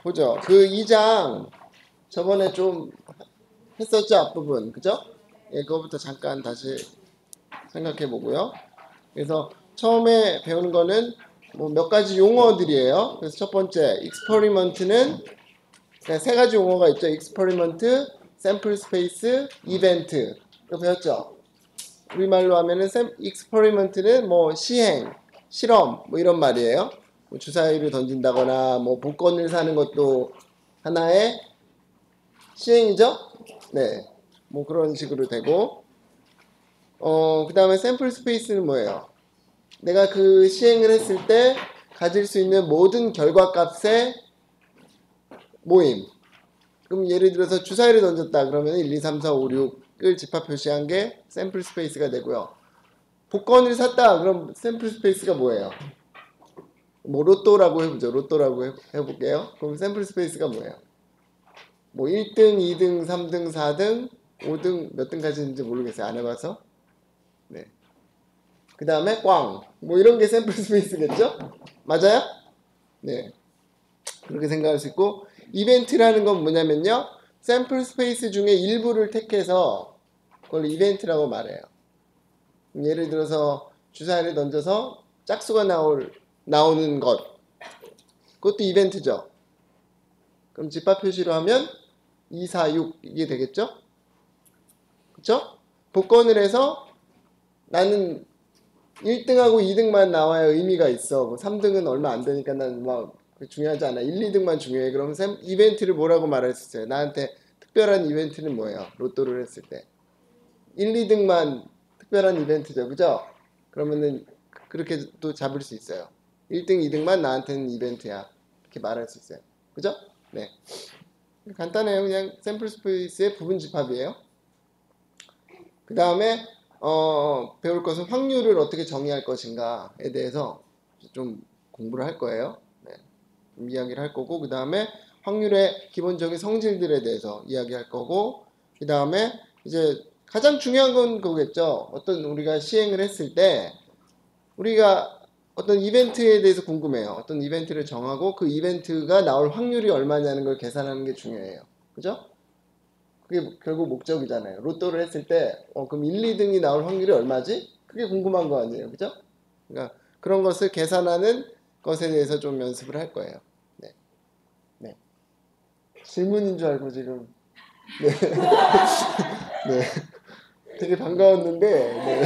보죠. 그 2장 저번에 좀 했었죠, 앞부분. 그죠? 예, 그거부터 잠깐 다시 생각해 보고요. 그래서 처음에 배우는 거는 뭐 몇 가지 용어들이에요. 그래서 첫 번째, experiment는 세 가지 용어가 있죠. experiment, sample space, event. 이거 배웠죠? 우리말로 하면은 experiment는 뭐 시행, 실험, 뭐 이런 말이에요. 뭐 주사위를 던진다거나 뭐 복권을 사는 것도 하나의 시행이죠? 네. 뭐 그런 식으로 되고, 그 다음에 샘플 스페이스는 뭐예요? 내가 그 시행을 했을 때 가질 수 있는 모든 결과값의 모임. 그럼 예를 들어서 주사위를 던졌다 그러면 1, 2, 3, 4, 5, 6을 집합 표시한 게 샘플 스페이스가 되고요. 복권을 샀다 그럼 샘플 스페이스가 뭐예요? 뭐 로또라고 해보죠. 로또라고 해볼게요. 그럼 샘플 스페이스가 뭐예요? 뭐 1등, 2등, 3등, 4등, 5등 몇 등까지인지 모르겠어요. 안 해봐서. 네. 그 다음에 꽝. 뭐 이런 게 샘플 스페이스겠죠? 맞아요? 네. 그렇게 생각할 수 있고, 이벤트라는 건 뭐냐면요. 샘플 스페이스 중에 일부를 택해서 그걸 이벤트라고 말해요. 예를 들어서 주사위를 던져서 짝수가 나오는 것. 그것도 이벤트죠. 그럼 집합 표시로 하면 2, 4, 6 이게 되겠죠? 그쵸? 복권을 해서 나는 1등하고 2등만 나와야 의미가 있어. 뭐 3등은 얼마 안 되니까 난 뭐 중요하지 않아. 1, 2등만 중요해. 그러면 이벤트를 뭐라고 말할 수 있어요? 나한테 특별한 이벤트는 뭐예요? 로또를 했을 때. 1, 2등만 특별한 이벤트죠. 그죠? 그러면은 그렇게 또 잡을 수 있어요. 1등, 2등만 나한테는 이벤트야. 이렇게 말할 수 있어요. 그죠? 네. 간단해요. 그냥 샘플 스페이스의 부분 집합이에요. 그 다음에 배울 것은 확률을 어떻게 정의할 것인가에 대해서 좀 공부를 할 거예요. 네. 좀 이야기를 할 거고, 그 다음에 확률의 기본적인 성질들에 대해서 이야기할 거고, 그 다음에 이제 가장 중요한 건 그거겠죠. 어떤 우리가 시행을 했을 때 우리가 어떤 이벤트에 대해서 궁금해요. 어떤 이벤트를 정하고 그 이벤트가 나올 확률이 얼마냐는 걸 계산하는 게 중요해요. 그죠? 그게 결국 목적이잖아요. 로또를 했을 때, 그럼 1, 2등이 나올 확률이 얼마지? 그게 궁금한 거 아니에요. 그죠? 그러니까 그런 것을 계산하는 것에 대해서 좀 연습을 할 거예요. 네. 네. 질문인 줄 알고 지금. 네. 네. 되게 반가웠는데, 네.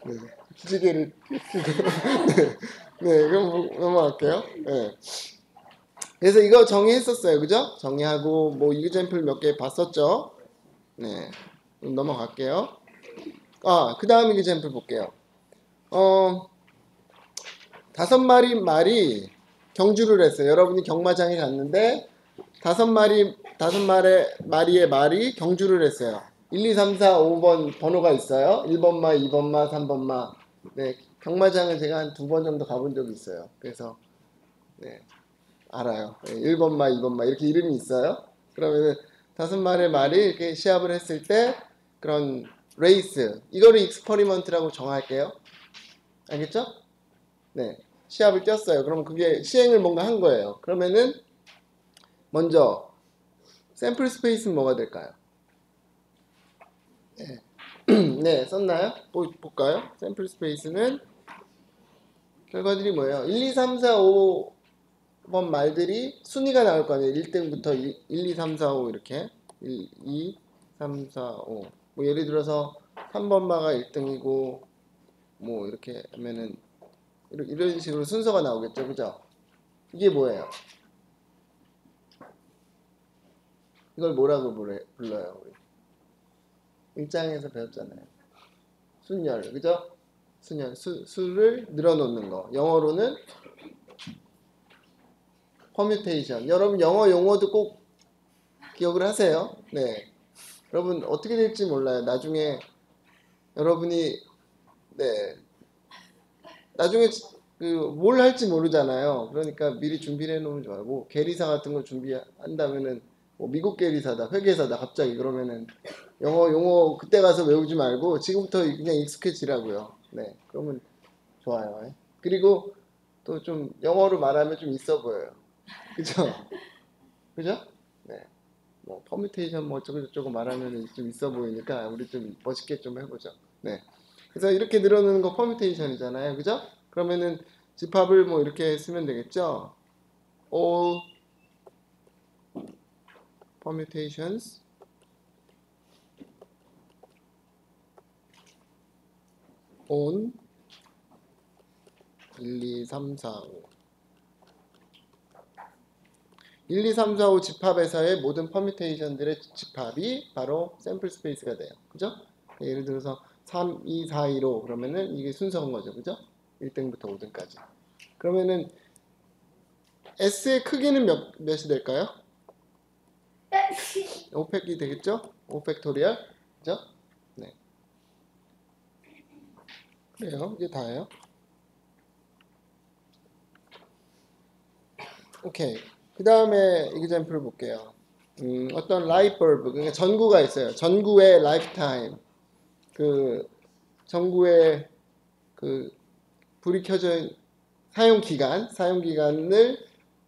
네. 기지개를. 네. 네. 그럼 넘어갈게요. 네. 그래서 이거 정의했었어요. 그죠? 정의하고, 뭐, 이그젬플 몇 개 봤었죠? 네. 그럼 넘어갈게요. 그 다음 이그젬플 볼게요. 5마리 말이 경주를 했어요. 여러분이 경마장에 갔는데, 5마리의 말이 경주를 했어요. 1, 2, 3, 4, 5번 번호가 있어요. 1번마, 2번마, 3번마. 네. 경마장을 제가 한 2번 정도 가본 적이 있어요. 그래서, 네. 알아요. 1번마, 2번마 이렇게 이름이 있어요. 그러면은 5마리의 말이 이렇게 시합을 했을 때 그런 레이스 이거를 익스퍼리먼트라고 정할게요. 알겠죠? 네. 시합을 뛰었어요. 그럼 그게 시행을 뭔가 한 거예요. 그러면은 먼저 샘플 스페이스는 뭐가 될까요? 네. 네, 썼나요? 볼까요? 샘플 스페이스는 결과들이 뭐예요? 1, 2, 3, 4, 5번 말들이 순위가 나올 거 아니에요. 1등부터 1, 2, 3, 4, 5 이렇게 1, 2, 3, 4, 5 뭐 예를 들어서 3번마가 1등이고 뭐 이렇게 하면은 이런 식으로 순서가 나오겠죠. 그죠? 이게 뭐예요? 이걸 뭐라고 불러요? 우리 1장에서 배웠잖아요. 순열, 그죠? 순열, 수를 늘어놓는 거. 영어로는 퍼뮤테이션. 여러분 영어 용어도 꼭 기억을 하세요. 네. 여러분 어떻게 될지 몰라요. 나중에 여러분이 네 나중에 그 뭘 할지 모르잖아요. 그러니까 미리 준비를 해놓으면 좋아요. 뭐 계리사 같은 거 준비한다면은 뭐 미국 계리사다, 회계사다 갑자기 그러면은 영어 용어 그때 가서 외우지 말고 지금부터 그냥 익숙해지라고요. 네, 그러면 좋아요. 그리고 또 좀 영어로 말하면 좀 있어 보여요. 그죠? 그죠? 네. 뭐 퍼뮤테이션 뭐 어쩌고 저쩌고 말하면 좀 있어 보이니까 우리 좀 멋있게 좀 해보죠. 네. 그래서 이렇게 늘어나는 거 퍼뮤테이션이잖아요. 그죠? 그러면은 집합을 뭐 이렇게 쓰면 되겠죠? All permutations on 1, 2, 3, 4, 5 1, 2, 3, 4, 5 집합에서의 모든 퍼뮤테이션들의 집합이 바로 샘플 스페이스가 돼요. 그죠? 예를 들어서 3, 2, 4, 1, 5 그러면은 이게 순서인 거죠. 그죠? 1등부터 5등까지. 그러면은 S의 크기는 몇이 될까요? 5팩이 되겠죠? 5팩토리얼. 그죠? 네. 그래요. 이게 다예요. 오케이. 그 다음에 example을 볼게요. 어떤 light bulb, 그러니까 전구가 있어요. 전구의 lifetime. 그 전구의 그 불이 켜져 사용 기간을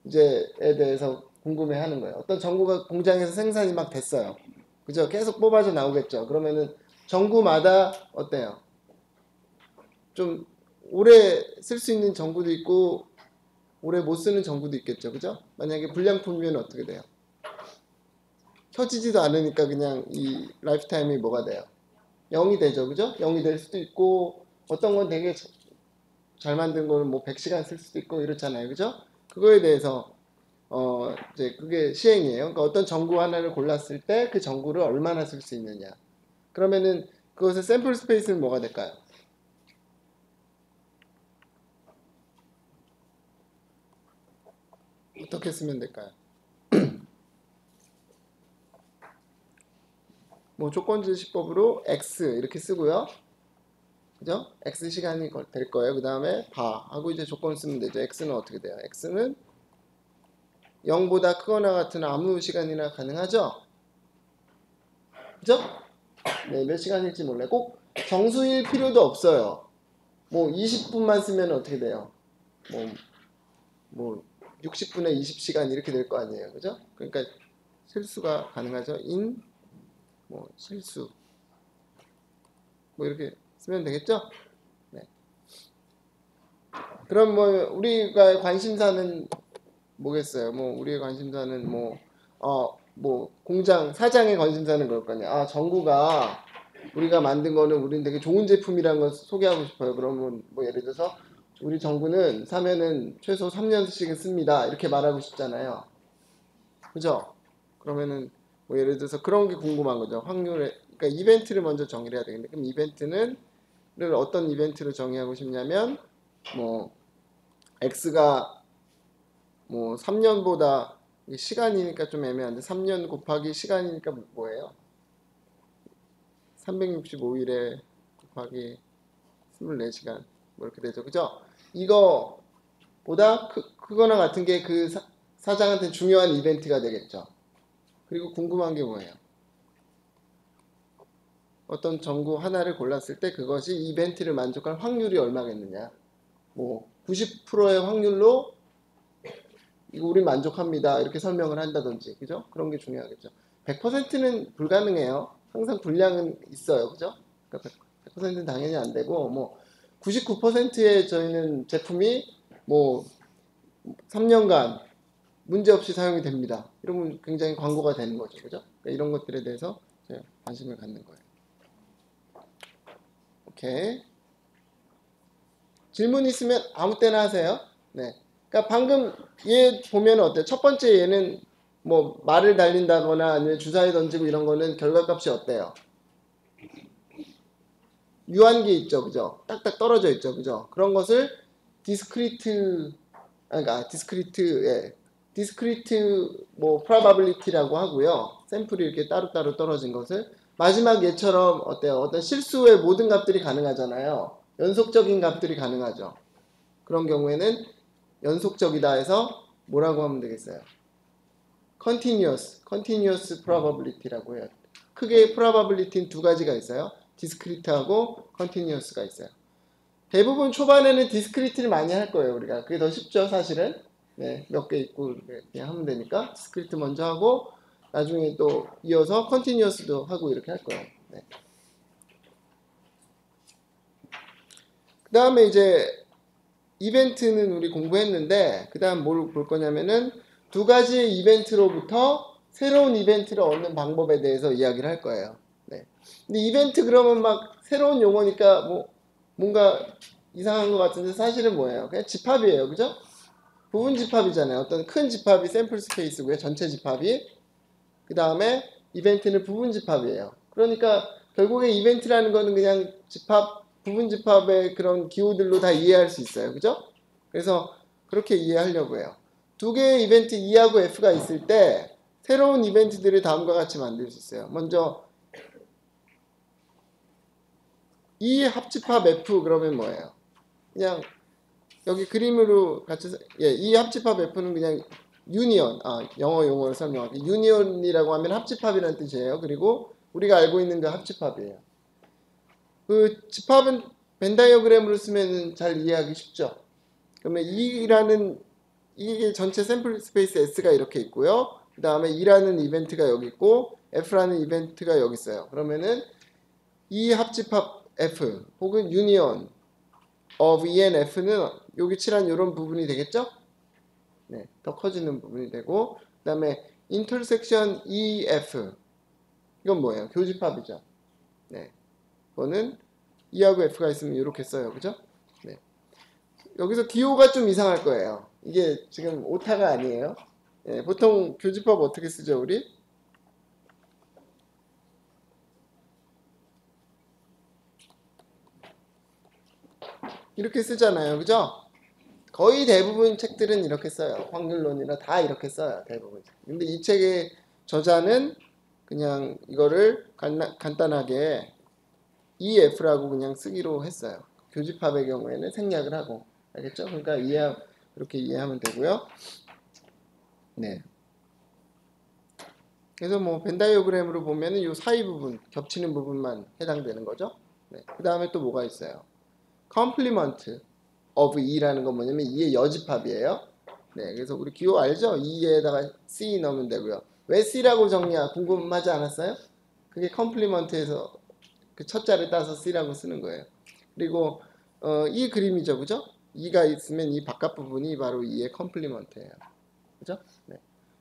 이제에 대해서 궁금해하는 거예요. 어떤 전구가 공장에서 생산이 막 됐어요. 그죠? 계속 뽑아져 나오겠죠. 그러면은 전구마다 어때요? 좀 오래 쓸 수 있는 전구도 있고 오래 못 쓰는 전구도 있겠죠. 그죠? 만약에 불량품이면 어떻게 돼요? 켜지지도 않으니까 그냥 이 라이프 타임이 뭐가 돼요? 0이 되죠. 그죠? 0이 될 수도 있고 어떤 건 되게 잘 만든 거는 뭐 100시간 쓸 수도 있고 이렇잖아요. 그죠? 그거에 대해서 이제 그게 시행이에요. 그러니까 어떤 전구 하나를 골랐을 때 그 전구를 얼마나 쓸 수 있느냐. 그러면은 그것의 샘플 스페이스는 뭐가 될까요? 어떻게 쓰면 될까요? 뭐 조건지시법으로 x 이렇게 쓰고요. 그죠? x 시간이 될 거예요. 그 다음에 바 하고 이제 조건을 쓰면 되죠. x는 어떻게 돼요? x는 0보다 크거나 같은 아무 시간이나 가능하죠? 그죠? 네, 몇 시간일지 몰라요. 꼭 정수일 필요도 없어요. 뭐 20분만 쓰면 어떻게 돼요? 뭐 60분에 20시간 이렇게 될 거 아니에요. 그죠? 그러니까 실수가 가능하죠. 뭐 실수 뭐 이렇게 쓰면 되겠죠? 네. 그럼 뭐 우리가 관심사는 뭐겠어요? 뭐 우리의 관심사는 뭐 공장 사장의 관심사는 그럴 거 아니에요. 아 전구가 우리가 만든 거는 우리는 되게 좋은 제품이라는 걸 소개하고 싶어요. 그러면 뭐 예를 들어서 우리 전구는 사면은 최소 3년씩 씁니다. 이렇게 말하고 싶잖아요. 그죠? 그러면은 뭐 예를 들어서 그런 게 궁금한 거죠. 확률에 그러니까 이벤트를 먼저 정의를 해야 되겠는데 그럼 이벤트는 어떤 이벤트로 정의하고 싶냐면 뭐 x가 뭐 3년보다 시간이니까 좀 애매한데 3년 곱하기 시간이니까 뭐예요? 365일에 곱하기 24시간 뭐 이렇게 되죠. 그죠? 이거보다 크거나 같은 게 그 사장한테 중요한 이벤트가 되겠죠. 그리고 궁금한 게 뭐예요? 어떤 전구 하나를 골랐을 때 그것이 이벤트를 만족할 확률이 얼마겠느냐. 뭐 90%의 확률로 이거 우리 만족합니다. 이렇게 설명을 한다든지. 그죠? 그런 게 중요하겠죠. 100%는 불가능해요. 항상 불량은 있어요. 그죠? 그러니까 100%는 당연히 안 되고 뭐 99%의 저희는 제품이 뭐 3년간 문제없이 사용이 됩니다. 이러면 굉장히 광고가 되는 거죠. 그죠? 그러니까 이런 것들에 대해서 관심을 갖는 거예요. 오케이. 질문 있으면 아무 때나 하세요. 네. 그러니까 방금 얘 보면 어때요? 첫 번째 얘는 뭐 말을 달린다거나 아니면 주사위 던지고 이런 거는 결과값이 어때요? 유한계 있죠. 그죠? 딱딱 떨어져 있죠. 그죠? 그런 것을 디스크리트 뭐 probability라고 하고요. 샘플이 이렇게 따로따로 떨어진 것을 마지막 얘처럼 어때요? 어떤 실수의 모든 값들이 가능하잖아요. 연속적인 값들이 가능하죠. 그런 경우에는 연속적이다 해서 뭐라고 하면 되겠어요? continuous probability라고 해요. 크게 probability는 두 가지가 있어요. discrete하고 continuous가 있어요. 대부분 초반에는 discrete를 많이 할 거예요. 우리가 그게 더 쉽죠, 사실은. 네, 몇 개 있고 그냥 하면 되니까 디스크리트 먼저 하고 나중에 또 이어서 컨티뉴어스도 하고 이렇게 할 거예요. 네. 그 다음에 이제 이벤트는 우리 공부했는데 그 다음 뭘 볼 거냐면은 두 가지의 이벤트로부터 새로운 이벤트를 얻는 방법에 대해서 이야기를 할 거예요. 네. 근데 이벤트 그러면 막 새로운 용어니까 뭐 뭔가 이상한 것 같은데 사실은 뭐예요? 그냥 집합이에요. 그죠? 부분 집합이잖아요. 어떤 큰 집합이 샘플 스페이스고요. 전체 집합이. 그 다음에 이벤트는 부분 집합이에요. 그러니까 결국에 이벤트라는 거는 그냥 집합, 부분 집합의 그런 기호들로 다 이해할 수 있어요. 그죠? 그래서 그렇게 이해하려고 해요. 두 개의 이벤트 E하고 F가 있을 때 새로운 이벤트들을 다음과 같이 만들 수 있어요. 먼저 E 합집합 F 그러면 뭐예요? 그냥 여기 그림으로 같이 이 합집합 F는 그냥 유니언, 영어 용어를 설명할게요. 유니언이라고 하면 합집합이라는 뜻이에요. 그리고 우리가 알고 있는 그 합집합이에요. 그 집합은 벤 다이어그램으로 쓰면 잘 이해하기 쉽죠. 그러면 E라는 이게 전체 샘플 스페이스 S가 이렇게 있고요. 그 다음에 E라는 이벤트가 여기 있고 F라는 이벤트가 여기 있어요. 그러면은 E 합집합 F 혹은 유니언 of E and F는 여기 칠한 이런 부분이 되겠죠? 네, 더 커지는 부분이 되고 그 다음에 intersection EF 이건 뭐예요? 교집합이죠. 네, 이거는 E하고 F가 있으면 이렇게 써요. 그죠? 네. 여기서 기호가 좀 이상할 거예요. 이게 지금 오타가 아니에요. 네, 보통 교집합 어떻게 쓰죠, 우리? 이렇게 쓰잖아요. 그죠? 거의 대부분 책들은 이렇게 써요. 확률론이나 다 이렇게 써요. 대부분. 근데 이 책의 저자는 그냥 이거를 간단하게 EF라고 그냥 쓰기로 했어요. 교집합의 경우에는 생략을 하고. 알겠죠? 그러니까 그렇게 이해하면 되고요. 네. 그래서 뭐 벤다이어그램으로 보면은 이 사이 부분, 겹치는 부분만 해당되는 거죠. 네. 그 다음에 또 뭐가 있어요? complement of E라는 건 뭐냐면 E의 여집합이에요. 네, 그래서 우리 기호 알죠? E에다가 C 넣으면 되고요. 왜 C라고 정리야? 궁금하지 않았어요? 그게 complement에서 그 첫자를 따서 C라고 쓰는 거예요. 그리고 이 그림이죠, 그죠? E가 있으면 이 바깥 부분이 바로 E의 complement예요. 그죠? 네.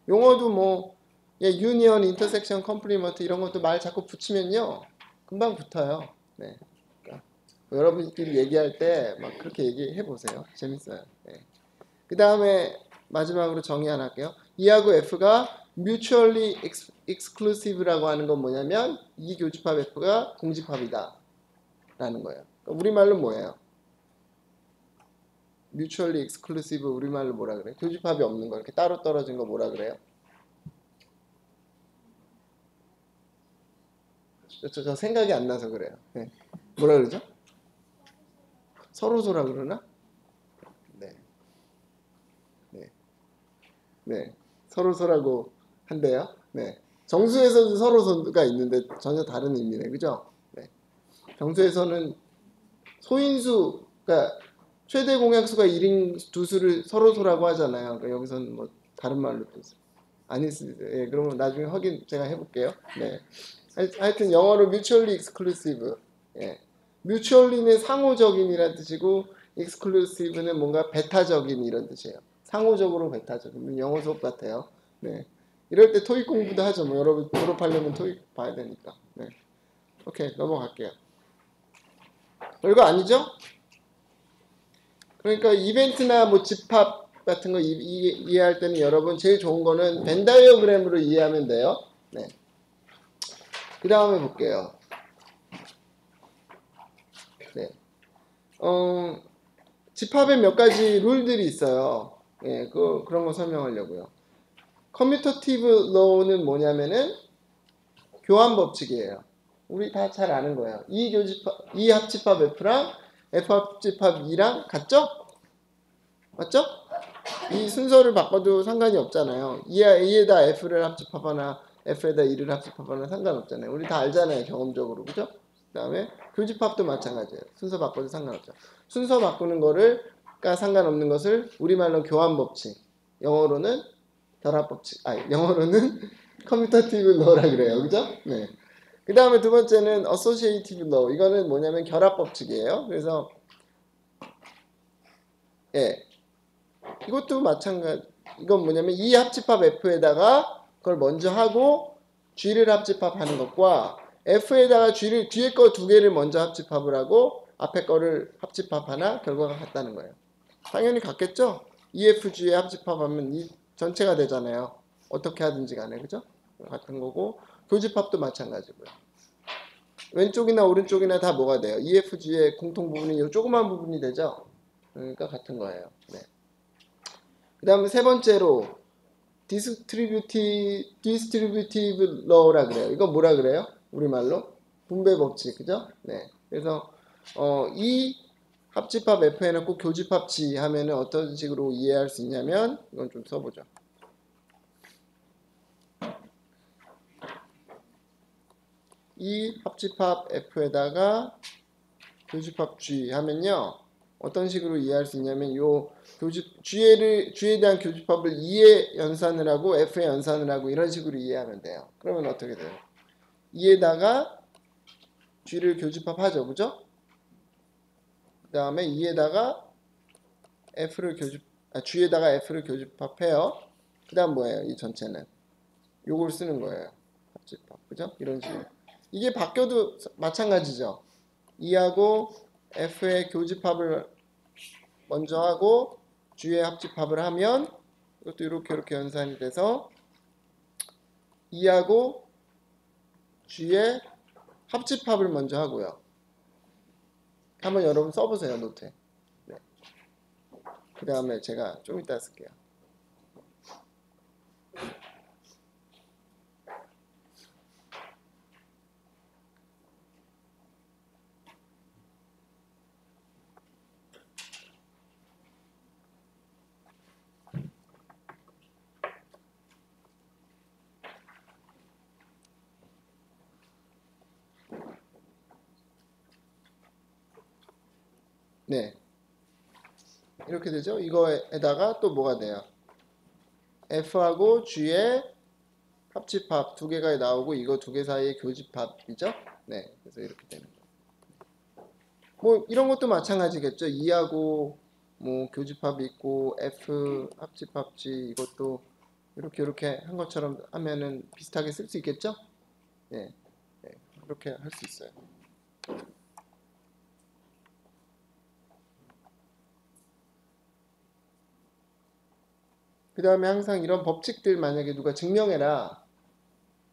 용어도 뭐 유니언, 인터섹션, 컴플리먼트 이런 것도 말 자꾸 붙이면요 금방 붙어요. 네. 그러니까 여러분끼리 얘기할 때 막 그렇게 얘기해 보세요. 재밌어요. 네. 그 다음에 마지막으로 정의 하나 할게요. E하고 F가 mutually exclusive라고 하는 건 뭐냐면 이 교집합 F가 공집합이다 라는 거예요. 그러니까 우리말로 뭐예요? mutually exclusive 우리말로 뭐라 그래요? 교집합이 없는 거 이렇게 따로 떨어진 거 뭐라 그래요? 저 생각이 안 나서 그래요. 네. 뭐라 그러죠? 서로소라 그러나? 네. 네. 네. 서로소라고 한대요. 네. 정수에서도 서로소가 있는데 전혀 다른 의미네. 그죠? 네. 정수에서는 소인수, 그러니까 최대 공약수가 1인 두수를 서로소라고 하잖아요. 그러니까 여기서는 뭐 다른 말로 또 아닐 수도 있어요. 예, 그러면 나중에 확인 제가 해볼게요. 네. 하여튼 영어로 mutually exclusive. 예. mutually는 상호적인이란 뜻이고 exclusive는 뭔가 배타적인 이런 뜻이에요. 상호적으로 배타적인 영어 수업 같아요. 네. 이럴 때 토익 공부도 하죠. 뭐 여러분 졸업하려면 토익 봐야 되니까. 네. 오케이 넘어갈게요. 별거 아니죠? 그러니까 이벤트나 뭐 집합 같은 거 이해할 때는 여러분 제일 좋은 거는 벤 다이어그램으로 이해하면 돼요. 네. 그 다음에 볼게요. 네. 집합에 몇 가지 룰들이 있어요. 예, 그런 거 설명하려고요. 커뮤터티브 로우는 뭐냐면은 교환 법칙이에요. 우리 다 잘 아는 거예요. E 합집합 F랑 F 합집합 E랑 같죠? 맞죠? 이 순서를 바꿔도 상관이 없잖아요. E에다 F를 합집합하나 F에다 E를 합집합하나 상관없잖아요. 우리 다 알잖아요. 경험적으로. 그죠? 그 다음에 교집합도 마찬가지예요. 순서 바꿔도 상관없죠. 순서 바꾸는 거가 상관없는 것을 우리말로 교환 법칙. 영어로는 결합법칙, 영어로는 커뮤터티브 러라 그래요. 그죠? 네. 그 다음에 두 번째는 associative law. 이거는 뭐냐면 결합법칙이에요. 그래서, 예. 이것도 마찬가지. 이건 뭐냐면 이 합집합 F에다가 그걸 먼저 하고 G를 합집합하는 것과 F에다가 G를 뒤에 거 두 개를 먼저 합집합을 하고 앞에 거를 합집합하나 결과가 같다는 거예요. 당연히 같겠죠? EFG에 합집합하면 이 전체가 되잖아요. 어떻게 하든지 간에 그죠? 같은 거고 교집합도 마찬가지고요. 왼쪽이나 오른쪽이나 다 뭐가 돼요? EFG의 공통 부분이 이 조그만 부분이 되죠? 그러니까 같은 거예요. 네. 그 다음에 세 번째로 distributive law라 그래요. 이건 뭐라 그래요? 우리말로? 분배 법칙, 그죠? 네. 그래서, 이 합집합 F 해놓고 교집합 G 하면은 어떤 식으로 이해할 수 있냐면, 이건 좀 써보죠. 이 합집합 F에다가 교집합 G 하면요. 어떤 식으로 이해할 수 있냐면 요 G에 대한 교집합을 2에 연산을 하고 F에 연산을 하고 이런 식으로 이해하면 돼요. 그러면 어떻게 돼요? 2에다가 G를 교집합하죠. 그죠? 그 다음에 2에다가 G에다가 F를 교집합해요. 그 다음 뭐예요? 이 전체는 요걸 쓰는 거예요. 합집합. 그죠? 이런 식으로. 이게 바뀌어도 마찬가지죠. 2하고 F의 교집합을 먼저 하고 G의 합집합을 하면 이것도 이렇게 연산이 돼서 2하고 G의 합집합을 먼저 하고요. 한번 여러분 써보세요. 노트에. 네. 그 다음에 제가 좀 이따 쓸게요. 네. 이렇게 되죠. 이거에다가 또 뭐가 돼요? F하고 G의 합집합 두 개가 나오고 이거 두 개 사이의 교집합이죠. 네. 그래서 이렇게 되는 거예요. 뭐 이런 것도 마찬가지겠죠. 2하고 뭐 교집합이 있고 F 합집합 G 이것도 이렇게 한 것처럼 하면은 비슷하게 쓸 수 있겠죠? 예. 네. 그렇게 할 수 있어요. 그 다음에 항상 이런 법칙들 만약에 누가 증명해라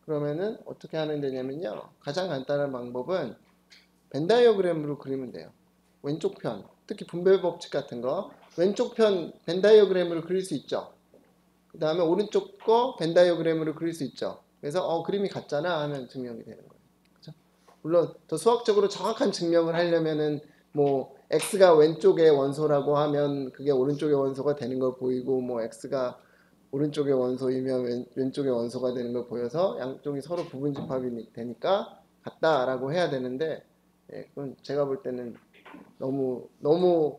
그러면은 어떻게 하면 되냐면요. 가장 간단한 방법은 벤 다이어그램으로 그리면 돼요. 왼쪽 편, 특히 분배 법칙 같은 거 왼쪽 편 벤 다이어그램으로 그릴 수 있죠. 그 다음에 오른쪽 거 벤 다이어그램으로 그릴 수 있죠. 그래서 그림이 같잖아 하면 증명이 되는 거예요. 그렇죠? 물론 더 수학적으로 정확한 증명을 하려면은 뭐 x가 왼쪽의 원소라고 하면 그게 오른쪽의 원소가 되는 걸 보이고 뭐 x가 오른쪽의 원소이면 왼쪽의 원소가 되는 걸 보여서 양쪽이 서로 부분집합이 되니까 같다라고 해야 되는데 그건 제가 볼 때는 너무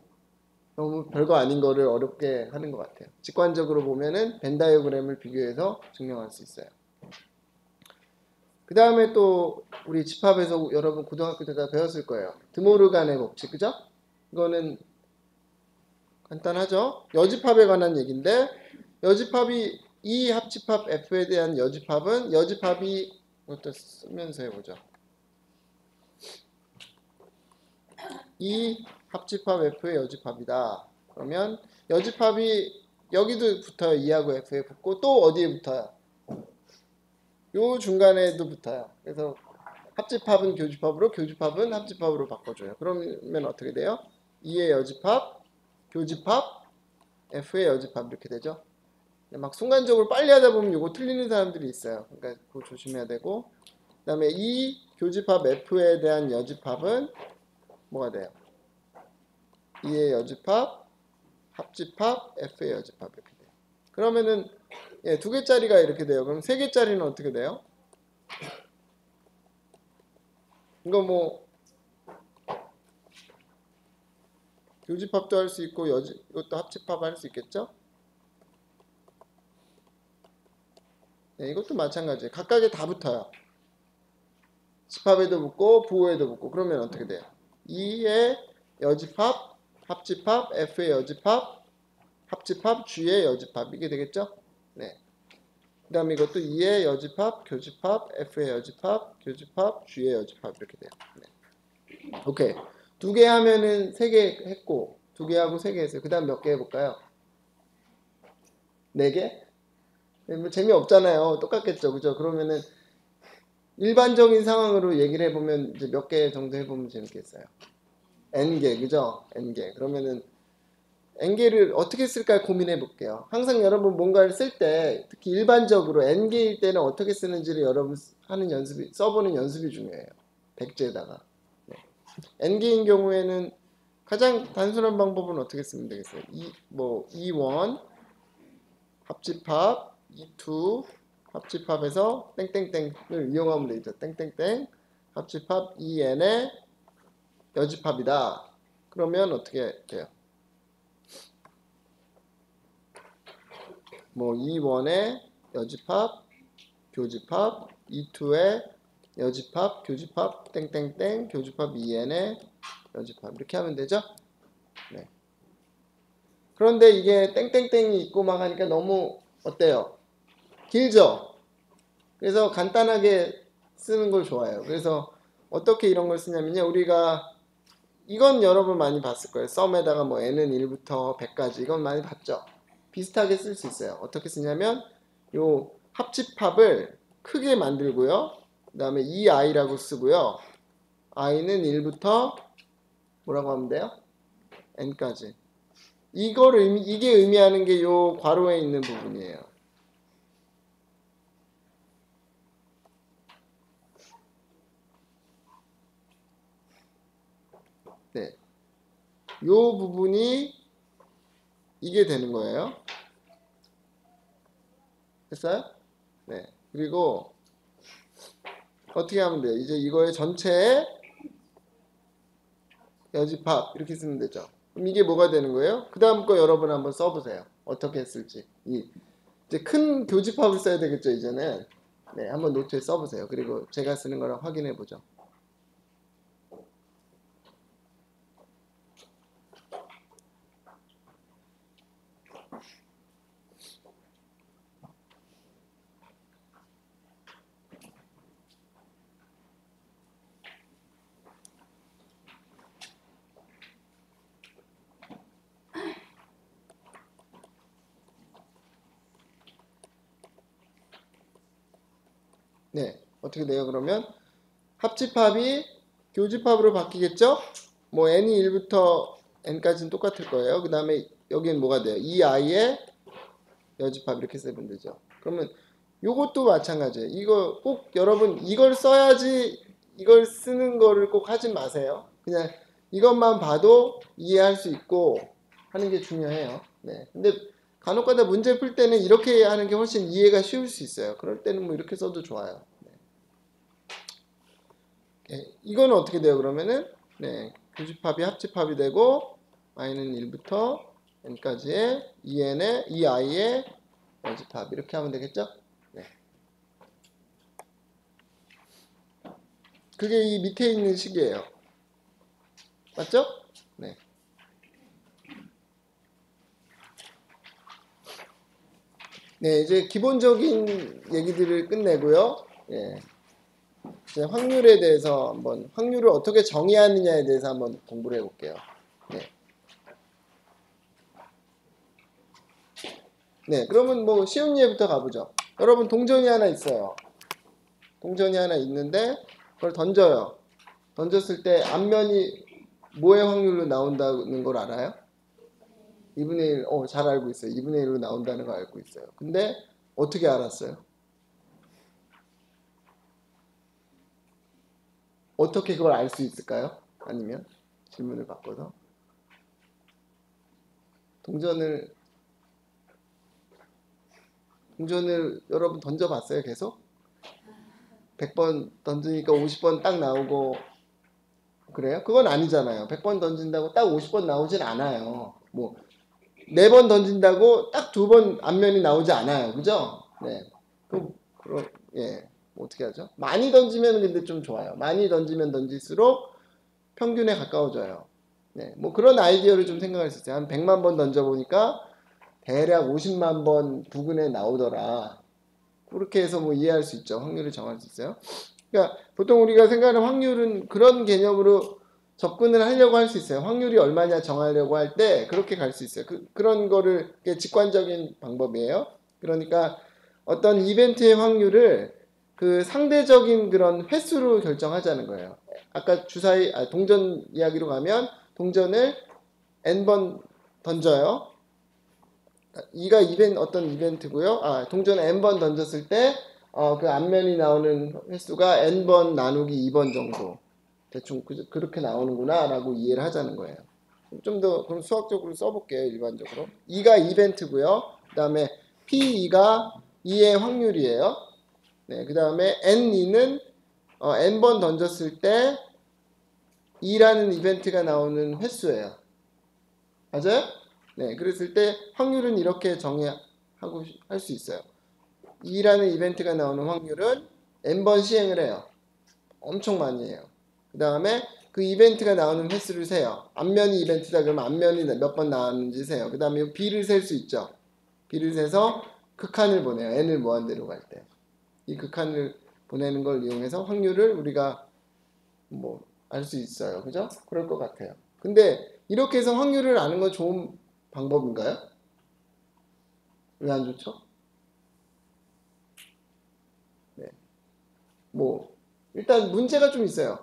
별거 아닌 거를 어렵게 하는 것 같아요. 직관적으로 보면은 벤 다이어그램을 비교해서 증명할 수 있어요. 그 다음에 또 우리 집합에서 여러분 고등학교 때 다 배웠을 거예요. 드모르간의 법칙, 그죠? 이거는 간단하죠? 여집합에 관한 얘기인데 여집합이 이 합집합 F에 대한 여집합은 여집합이 이것도 쓰면서 해보죠. 이 합집합 F의 여집합이다. 그러면 여집합이 여기도 붙어요. 2하고 F에 붙고 또 어디에 붙어요? 요 중간에도 붙어요. 그래서 합집합은 교집합으로 교집합은 합집합으로 바꿔줘요. 그러면 어떻게 돼요? 2의 여집합, 교집합, F의 여집합 이렇게 되죠. 막 순간적으로 빨리 하다 보면 이거 틀리는 사람들이 있어요. 그러니까 그거 조심해야 되고 그 다음에 이 교집합 F에 대한 여집합은 뭐가 돼요? 2의 여집합, 합집합, F의 여집합 이렇게 돼요. 그러면은 두 개짜리가 이렇게 돼요. 그럼 세 개짜리는 어떻게 돼요? 이거 뭐 교집합도 할 수 있고 이것도 합집합 할 수 있겠죠? 네, 이것도 마찬가지예요. 각각에 다 붙어요. 집합에도 붙고 부호에도 붙고. 그러면 어떻게 돼요? 2의 여집합, 합집합, F의 여집합, 합집합, G의 여집합. 이게 되겠죠? 네. 그 다음에 이것도 2의 여집합, 교집합, F의 여집합, 교집합, G의 여집합. 이렇게 돼요. 네. 오케이. 2개 하면은 3개 했고, 2개 하고 3개 했어요. 그 다음 몇 개 해볼까요? 4개? 뭐 재미없잖아요. 똑같겠죠. 그죠? 그러면은 일반적인 상황으로 얘기를 해보면 이제 몇 개 정도 해보면 재밌겠어요. n개, 그죠? n개. 그러면은 n개를 어떻게 쓸까 고민해 볼게요. 항상 여러분 뭔가를 쓸 때 특히 일반적으로 n개일 때는 어떻게 쓰는지를 여러분 하는 연습이, 써보는 연습이 중요해요. 백제에다가. 네. n개인 경우에는 가장 단순한 방법은 어떻게 쓰면 되겠어요? E1 합집합, E2 합집합에서 땡땡땡을 이용하면 되죠. 땡땡땡 합집합 EN의 여집합이다. 그러면 어떻게 돼요? 뭐 E1의 여집합, 교집합, E2의 여집합, 교집합, 땡땡땡, 교집합 EN의 여집합. 이렇게 하면 되죠? 네. 그런데 이게 땡땡땡이 있고 막 하니까 너무 어때요? 길죠? 그래서 간단하게 쓰는 걸 좋아해요. 그래서 어떻게 이런 걸 쓰냐면요. 우리가 이건 여러분 많이 봤을 거예요. 썸에다가 뭐 n은 1부터 100까지 이건 많이 봤죠. 비슷하게 쓸 수 있어요. 어떻게 쓰냐면 요 합집합을 크게 만들고요. 그 다음에 i라고 쓰고요. i는 1부터 뭐라고 하면 돼요? n까지. 이게 의미하는 게 요 괄호에 있는 부분이에요. 네. 요 부분이 이게 되는 거예요. 됐어요? 네. 그리고 어떻게 하면 돼요? 이제 이거의 전체에 여집합 이렇게 쓰면 되죠. 그럼 이게 뭐가 되는 거예요? 그 다음 거 여러분 한번 써보세요. 어떻게 했을지. 이제 큰 교집합을 써야 되겠죠, 이제는. 네, 한번 노트에 써보세요. 그리고 제가 쓰는 거랑 확인해 보죠. 네, 어떻게 돼요? 그러면 합집합이 교집합으로 바뀌겠죠? 뭐 n이 1부터 n까지는 똑같을 거예요. 그 다음에 여기는 뭐가 돼요? 이 i의 여집합 이렇게 쓰면 되죠. 그러면 요것도 마찬가지예요. 이거 꼭 여러분 이걸 써야지 이걸 쓰는 거를 꼭 하지 마세요. 그냥 이것만 봐도 이해할 수 있고 하는 게 중요해요. 네. 근데 간혹가다 문제 풀 때는 이렇게 하는 게 훨씬 이해가 쉬울 수 있어요. 그럴 때는 뭐 이렇게 써도 좋아요. 네. 네. 이거는 어떻게 돼요? 그러면은 네. 교집합이 합집합이 되고 i는 1부터 n까지의 en의 i의 여집합 이렇게 하면 되겠죠? 네. 그게 이 밑에 있는 식이에요. 맞죠? 네. 네, 이제 기본적인 얘기들을 끝내고요. 예. 이제 확률에 대해서 한번 확률을 어떻게 정의하느냐에 대해서 한번 공부를 해볼게요. 네. 네, 그러면 뭐 쉬운 예부터 가보죠. 여러분 동전이 하나 있어요. 동전이 하나 있는데 그걸 던져요. 던졌을 때 앞면이 뭐의 확률로 나온다는 걸 알아요? 2분의 1, 잘 알고 있어요. 2분의 1로 나온다는 거 알고 있어요. 근데 어떻게 알았어요? 어떻게 그걸 알 수 있을까요? 아니면 질문을 바꿔서 동전을 여러분 던져봤어요? 계속? 100번 던지니까 50번 딱 나오고 그래요? 그건 아니잖아요. 100번 던진다고 딱 50번 나오진 않아요. 뭐 4번 던진다고 딱 2번 앞면이 나오지 않아요. 그죠? 네. 그럼 어떻게 하죠? 많이 던지면 근데 좀 좋아요. 많이 던지면 던질수록 평균에 가까워져요. 네, 뭐 그런 아이디어를 좀 생각할 수 있어요. 한 100만 번 던져보니까 대략 50만 번 부근에 나오더라. 그렇게 해서 뭐 이해할 수 있죠. 확률을 정할 수 있어요. 그러니까 보통 우리가 생각하는 확률은 그런 개념으로 접근을 하려고 할 수 있어요. 확률이 얼마냐 정하려고 할 때 그렇게 갈 수 있어요. 그런 거를 직관적인 방법이에요. 그러니까 어떤 이벤트의 확률을 그 상대적인 그런 횟수로 결정하자는 거예요. 아까 주사위, 동전 이야기로 가면 동전을 n번 던져요. 이가 어떤 이벤트고요. 동전을 n번 던졌을 때 그 앞면이 나오는 횟수가 n번 나누기 2번 정도. 대충 그렇게 나오는구나 라고 이해를 하자는 거예요. 좀 더 그럼 수학적으로 써볼게요. 일반적으로 2가 이벤트고요. 그 다음에 P2가 2의 확률이에요. 네, 그 다음에 N2는 n번 던졌을 때 2라는 이벤트가 나오는 횟수예요. 맞아요? 네, 그랬을 때 확률은 이렇게 정의하고 할 수 있어요. 2라는 이벤트가 나오는 확률은 n번 시행을 해요. 엄청 많이 해요. 그 다음에 그 이벤트가 나오는 횟수를 세요. 앞면이 이벤트다 그러면 앞면이 몇 번 나왔는지 세요. 그 다음에 B를 셀 수 있죠. B를 세서 극한을 보내요. n을 무한대로 갈 때. 이 극한을 보내는 걸 이용해서 확률을 우리가 뭐 알 수 있어요. 그죠? 그럴 것 같아요. 근데 이렇게 해서 확률을 아는 건 좋은 방법인가요? 왜 안 좋죠? 네. 뭐 일단 문제가 좀 있어요.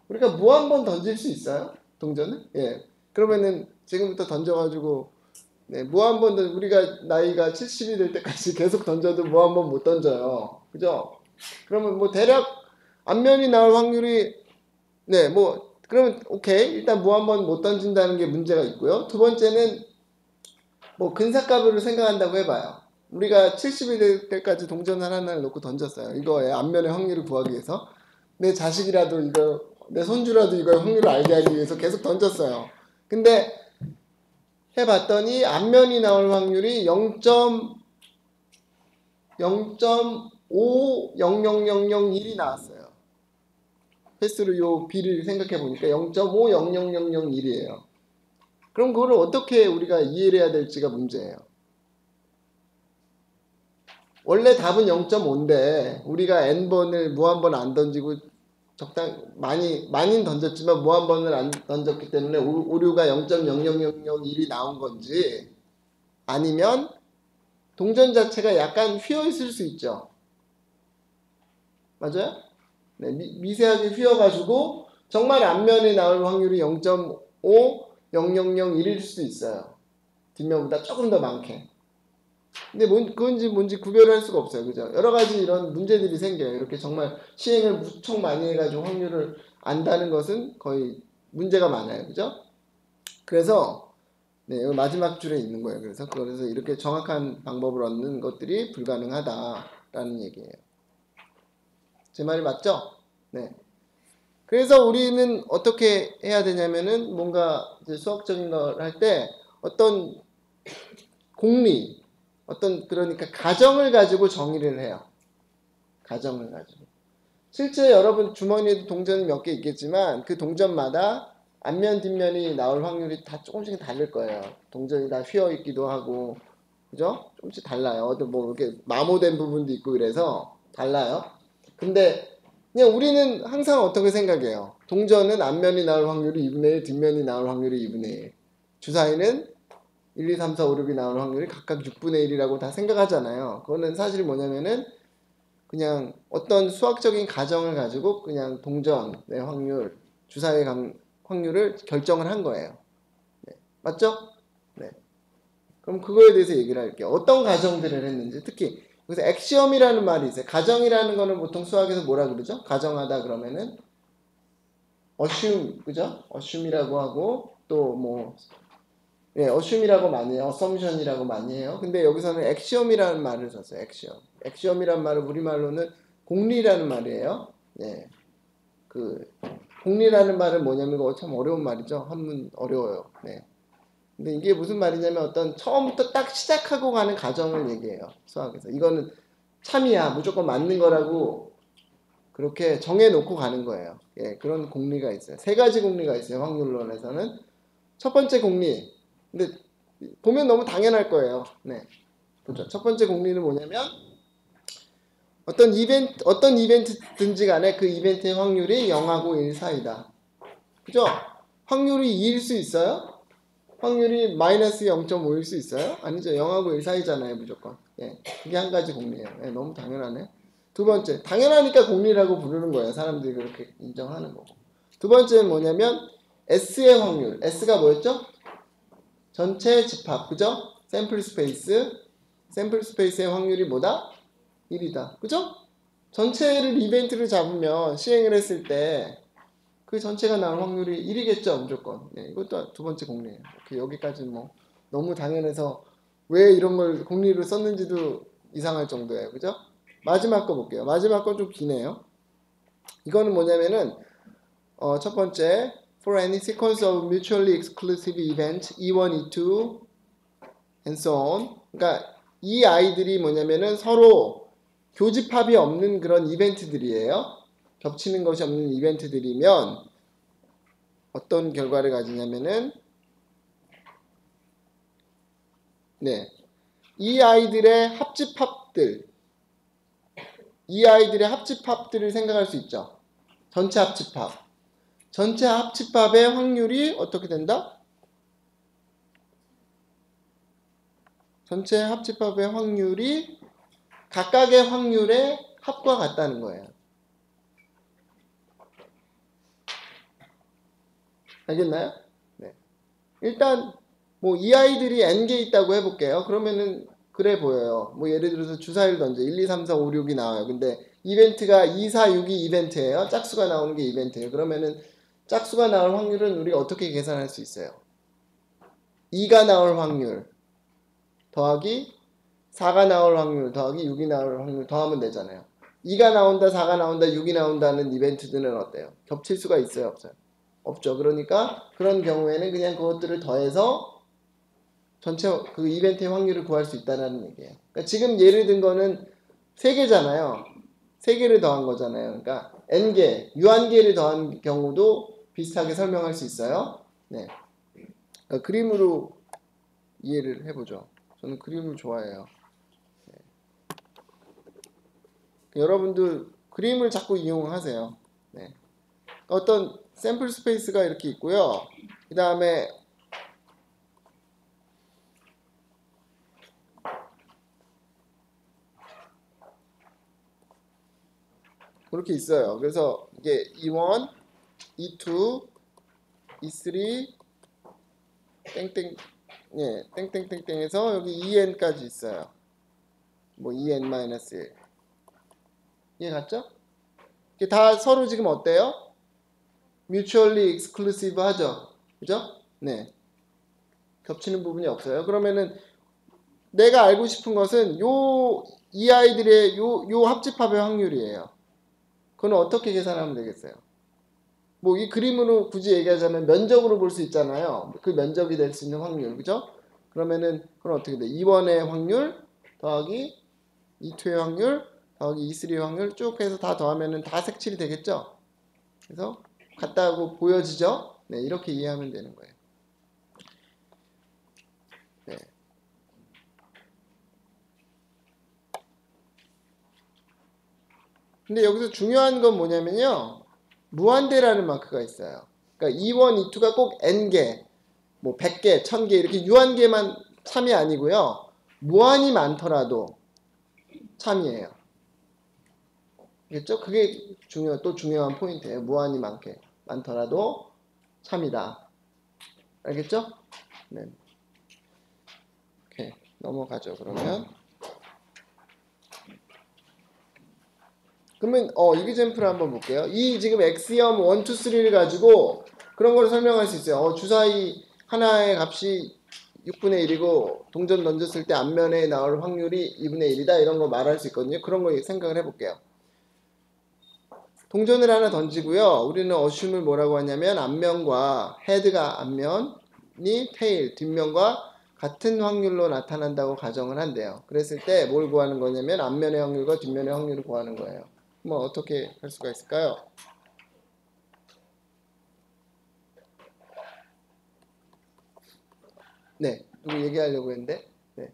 우리가 무한번 던질 수 있어요? 동전을? 예. 그러면은 지금부터 던져가지고 네, 무한번 우리가 나이가 70이 될 때까지 계속 던져도 무한번 못 던져요. 그죠? 그러면 뭐 대략 앞면이 나올 확률이 네, 뭐 그러면 오케이. 일단 무한번 못 던진다는 게 문제가 있고요. 두 번째는 뭐 근사값으로 생각한다고 해봐요. 우리가 70이 될 때까지 동전 하나를 놓고 던졌어요. 이거의 앞면의 확률을 구하기 위해서. 내 자식이라도 이거, 내 손주라도 이거 확률을 알게 하기 위해서 계속 던졌어요. 근데 해봤더니 앞면이 나올 확률이 0.5000001이 나왔어요. 횟수로 요 B를 생각해 보니까 0.5000001이에요. 그럼 그거를 어떻게 우리가 이해를 해야 될지가 문제예요. 원래 답은 0.5인데 우리가 n번을 무한번 안 던지고 많이 던졌지만 무한번을 안 던졌기 때문에 오류가 0.00001이 나온 건지 아니면 동전 자체가 약간 휘어 있을 수 있죠. 맞아요? 네, 미세하게 휘어가지고 정말 앞면에 나올 확률이 0.50001일 수도 있어요. 뒷면보다 조금 더 많게. 근데 그건지 뭔지 구별할 수가 없어요. 그죠? 여러 가지 이런 문제들이 생겨요. 이렇게 정말 시행을 무척 많이 해가지고 확률을 안다는 것은 거의 문제가 많아요. 그죠? 그래서, 네, 여기 마지막 줄에 있는 거예요. 그래서 이렇게 정확한 방법을 얻는 것들이 불가능하다라는 얘기예요. 제 말이 맞죠? 네. 그래서 우리는 어떻게 해야 되냐면은 뭔가 이제 수학적인 걸 할 때 어떤 공리, 그러니까 가정을 가지고 정의를 해요. 가정을 가지고. 실제 여러분 주머니에도 동전이 몇 개 있겠지만 그 동전마다 앞면 뒷면이 나올 확률이 다 조금씩 다를 거예요. 동전이 다 휘어 있기도 하고, 그죠? 조금씩 달라요. 어떤 뭐 이렇게 마모된 부분도 있고 그래서 달라요. 근데 그냥 우리는 항상 어떻게 생각해요? 동전은 앞면이 나올 확률이 2분의 1, 뒷면이 나올 확률이 2분의 1. 주사위는 1, 2, 3, 4, 5, 6이 나오는 확률이 각각 6분의 1이라고 다 생각하잖아요. 그거는 사실 뭐냐면은 그냥 어떤 수학적인 가정을 가지고 그냥 동전의 확률, 주사위의 확률을 결정을 한 거예요. 네. 맞죠? 네. 그럼 그거에 대해서 얘기를 할게요. 어떤 가정들을 했는지. 특히 그래서 엑시엄이라는 말이 있어요. 가정이라는 거는 보통 수학에서 뭐라 그러죠? 가정하다 그러면은 assume, 그죠? assume이라고 하고 또뭐 예, assume이라고 많이 해요. assumption이라고 많이 해요. 근데 여기서는 axiom이라는 말을 썼어요. axiom. axiom이라는 말은 우리말로는 공리라는 말이에요. 예. 공리라는 말은 뭐냐면 이거 참 어려운 말이죠. 한문 어려워요. 네. 근데 이게 무슨 말이냐면 어떤 처음부터 딱 시작하고 가는 과정을 얘기해요. 수학에서. 이거는 참이야. 무조건 맞는 거라고 그렇게 정해놓고 가는 거예요. 예, 그런 공리가 있어요. 세 가지 공리가 있어요. 확률론에서는. 첫 번째 공리. 근데 보면 너무 당연할 거예요. 네. 보죠. 첫 번째 공리는 뭐냐면 어떤 이벤트든지 간에 그 이벤트의 확률이 0하고 1 사이다. 그죠? 확률이 2일 수 있어요? 확률이 마이너스 0.5일 수 있어요? 아니죠. 0하고 1 사이잖아요. 무조건. 예. 그게 한 가지 공리예요. 예, 너무 당연하네. 두 번째. 당연하니까 공리라고 부르는 거예요. 사람들이 그렇게 인정하는 거고. 두 번째는 뭐냐면 S의 확률. S가 뭐였죠? 전체 집합. 그죠? 샘플 스페이스. 샘플 스페이스의 확률이 뭐다? 1이다. 그죠? 전체를 이벤트를 잡으면 시행을 했을 때 그 전체가 나올 확률이 1이겠죠. 무조건. 네, 이것도 두 번째 공리예요. 여기까지는 뭐 너무 당연해서 왜 이런 걸 공리로 썼는지도 이상할 정도예요. 그죠? 마지막 거 볼게요. 마지막 건 좀 기네요. 이거는 뭐냐면은 첫 번째 for any sequence of mutually exclusive events E1, E2 and so on. 그러니까 이 아이들이 뭐냐면은 서로 교집합이 없는 그런 이벤트들이에요. 겹치는 것이 없는 이벤트들이면 어떤 결과를 가지냐면은 네, 이 아이들의 합집합들을 생각할 수 있죠. 전체 합집합. 전체 합집합의 확률이 어떻게 된다? 전체 합집합의 확률이 각각의 확률의 합과 같다는 거예요. 알겠나요? 네. 일단 뭐 이 아이들이 n개 있다고 해볼게요. 그러면은 그래 보여요. 뭐 예를 들어서 주사위를 던져 1, 2, 3, 4, 5, 6이 나와요. 근데 이벤트가 2, 4, 6이 이벤트예요. 짝수가 나오는 게 이벤트예요. 그러면은 짝수가 나올 확률은 우리가 어떻게 계산할 수 있어요? 2가 나올 확률 더하기 4가 나올 확률 더하기 6이 나올 확률 더하면 되잖아요. 2가 나온다, 4가 나온다, 6이 나온다는 이벤트들은 어때요? 겹칠 수가 있어요, 없어요? 없죠. 그러니까 그런 경우에는 그냥 그것들을 더해서 전체 그 이벤트의 확률을 구할 수 있다는 얘기예요. 그러니까 지금 예를 든 거는 3개잖아요. 3개를 더한 거잖아요. 그러니까 n개, 유한개를 더한 경우도 비슷하게 설명할 수 있어요. 네. 그러니까 그림으로 이해를 해보죠. 저는 그림을 좋아해요. 네. 여러분들 그림을 자꾸 이용하세요. 네. 어떤 샘플 스페이스가 이렇게 있고요. 그 다음에 그렇게 있어요. 그래서 이게 E1, E2, E3, 땡땡, 예, 땡땡땡땡해서 여기 EN까지 있어요. 뭐 EN-1. 이해 갔죠? 이게 다 서로 지금 어때요? mutually exclusive 하죠? 그죠? 네. 겹치는 부분이 없어요. 그러면은 내가 알고 싶은 것은 이 아이들의 요 합집합의 확률이에요. 그건 어떻게 계산하면 되겠어요? 뭐 이 그림으로 굳이 얘기하자면 면적으로 볼 수 있잖아요. 그 면적이 될 수 있는 확률, 그죠? 그러면은 그건 어떻게 돼? 2번의 확률 더하기 2,2의 확률 더하기 2,3의 확률 쭉 해서 다 더하면은 다 색칠이 되겠죠? 그래서 같다고 보여지죠? 네, 이렇게 이해하면 되는 거예요. 네. 근데 여기서 중요한 건 뭐냐면요. 무한대라는 마크가 있어요. 그러니까 2원, 2,2가 꼭 n개, 뭐 100개, 1000개 이렇게 유한개만 참이 아니고요. 무한이 많더라도 참이에요. 알겠죠? 그게 또 중요한 포인트예요. 무한이 많더라도 참이다. 알겠죠? 네. 오케이. 넘어가죠. 그러면 이그젬플 한번 볼게요. 이 지금 x염 1, 2, 3를 가지고 그런 걸 설명할 수 있어요. 주사위 하나의 값이 6분의 1이고 동전 던졌을 때 앞면에 나올 확률이 2분의 1이다. 이런 거 말할 수 있거든요. 그런 거 생각을 해볼게요. 동전을 하나 던지고요. 우리는 어슘을 뭐라고 하냐면 앞면과 헤드가 앞면이 테일, 뒷면과 같은 확률로 나타난다고 가정을 한대요. 그랬을 때 뭘 구하는 거냐면 앞면의 확률과 뒷면의 확률을 구하는 거예요. 뭐 어떻게 할 수가 있을까요? 네, 누구 얘기하려고 했는데, 네.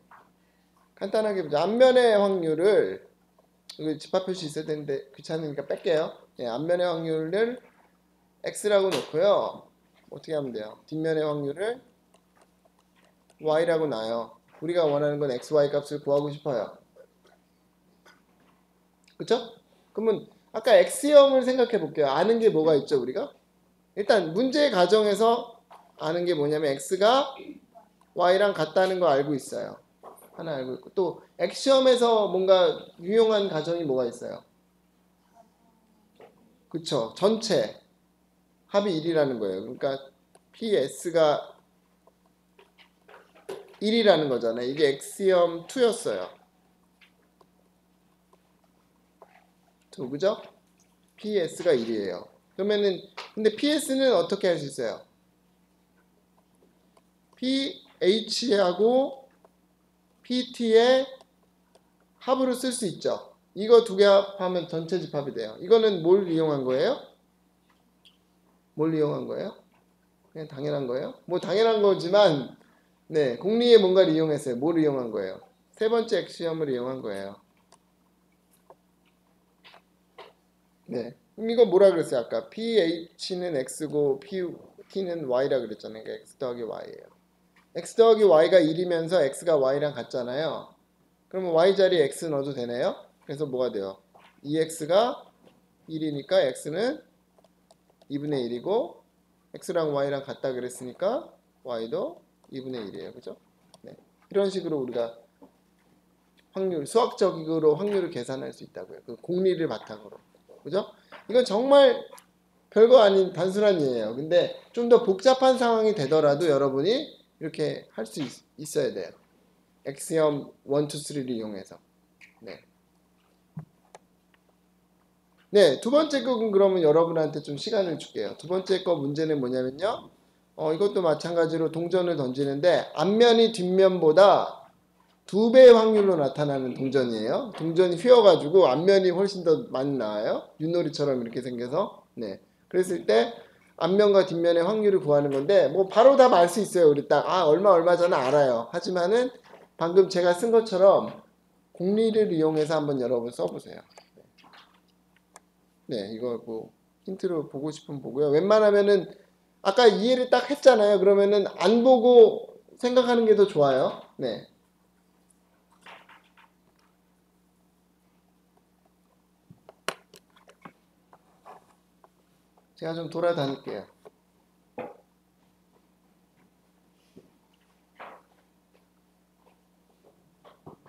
간단하게 보자. 앞면의 확률을, 이거 집합 표시 있어야 되는데 귀찮으니까 뺄게요. 네, 앞면의 확률을 x라고 놓고요. 어떻게 하면 돼요? 뒷면의 확률을 y라고 놔요. 우리가 원하는 건 x, y 값을 구하고 싶어요. 그쵸? 그러면 아까 x형을 생각해 볼게요. 아는 게 뭐가 있죠, 우리가? 일단 문제 가정에서 아는 게 뭐냐면 x가 y랑 같다는 거 알고 있어요. 하나 알고 있고, 또 액시엄에서 뭔가 유용한 가정이 뭐가 있어요? 그쵸? 전체 합이 1이라는 거예요. 그러니까 PS가 1이라는 거잖아요. 이게 액시엄 2였어요. 2, 그죠? PS가 1이에요. 그러면은 근데 PS는 어떻게 할 수 있어요? PH하고 PT의 합으로 쓸 수 있죠. 이거 두 개 합하면 전체 집합이 돼요. 이거는 뭘 이용한 거예요? 뭘 이용한 거예요? 그냥 당연한 거예요? 뭐 당연한 거지만 네, 공리에 뭔가를 이용했어요. 뭘 이용한 거예요? 세 번째 액시엄을 이용한 거예요. 네. 그럼 이거 뭐라 그랬어요? 아까 PH는 X고 PT는 Y라 그랬잖아요. 그러니까 X 더하기 Y예요. X 더하기 Y가 1이면서 X가 Y랑 같잖아요. 그러면 Y 자리에 X 넣어도 되네요. 그래서 뭐가 돼요? 2X가 1이니까 X는 2분의 1이고 X랑 Y랑 같다 그랬으니까 Y도 2분의 1이에요. 그죠? 네. 이런 식으로 우리가 확률, 수학적으로 확률을 계산할 수 있다고요. 그 공리를 바탕으로. 그죠? 이건 정말 별거 아닌 단순한 예예요. 근데 좀 더 복잡한 상황이 되더라도 여러분이 이렇게 할 수 있어야 돼요. 엑시엄 1, 2, 3를 이용해서. 네. 네, 두 번째 거는 그러면 여러분한테 좀 시간을 줄게요. 두 번째 거 문제는 뭐냐면요. 이것도 마찬가지로 동전을 던지는데 앞면이 뒷면보다 2배의 확률로 나타나는 동전이에요. 동전이 휘어가지고 앞면이 훨씬 더 많이 나와요. 윷놀이처럼 이렇게 생겨서. 네. 그랬을 때 앞면과 뒷면의 확률을 구하는 건데 뭐 바로 답 알 수 있어요. 우리 딱 얼마잖아 알아요. 하지만은 방금 제가 쓴 것처럼 공리를 이용해서 한번 여러분 써보세요. 네, 이거 뭐 힌트로 보고 싶으면 보고요. 웬만하면은 아까 이해를 딱 했잖아요. 그러면은 안 보고 생각하는 게 더 좋아요. 네. 제가 좀 돌아다닐게요.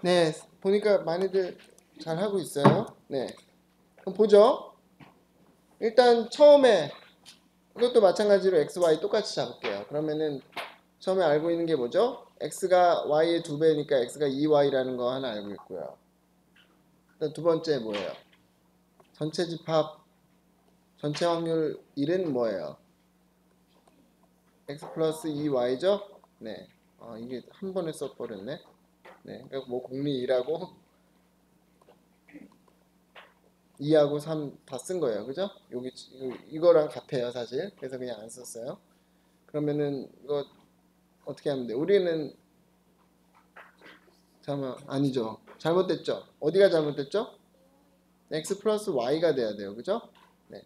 네, 보니까 많이들 잘 하고 있어요. 네. 그럼 보죠. 일단 처음에 이것도 마찬가지로 x, y 똑같이 잡을게요. 그러면은 처음에 알고 있는 게 뭐죠? x가 y의 2배니까 x가 2y라는 거 하나 알고 있고요. 일단 두 번째 뭐예요? 전체 집합, 전체 확률 1은 뭐예요? x 플러스 2y죠? 네. 이게 한 번에 써버렸네. 네. 그러니까 뭐 공리 2라고 2하고 3 다 쓴 거예요. 그죠? 이거랑 같아요, 사실. 그래서 그냥 안 썼어요. 그러면은 이거 어떻게 하면 돼? 우리는 잠깐만 아니죠. 잘못됐죠. 어디가 잘못됐죠? x 플러스 y가 돼야 돼요. 그죠? 네.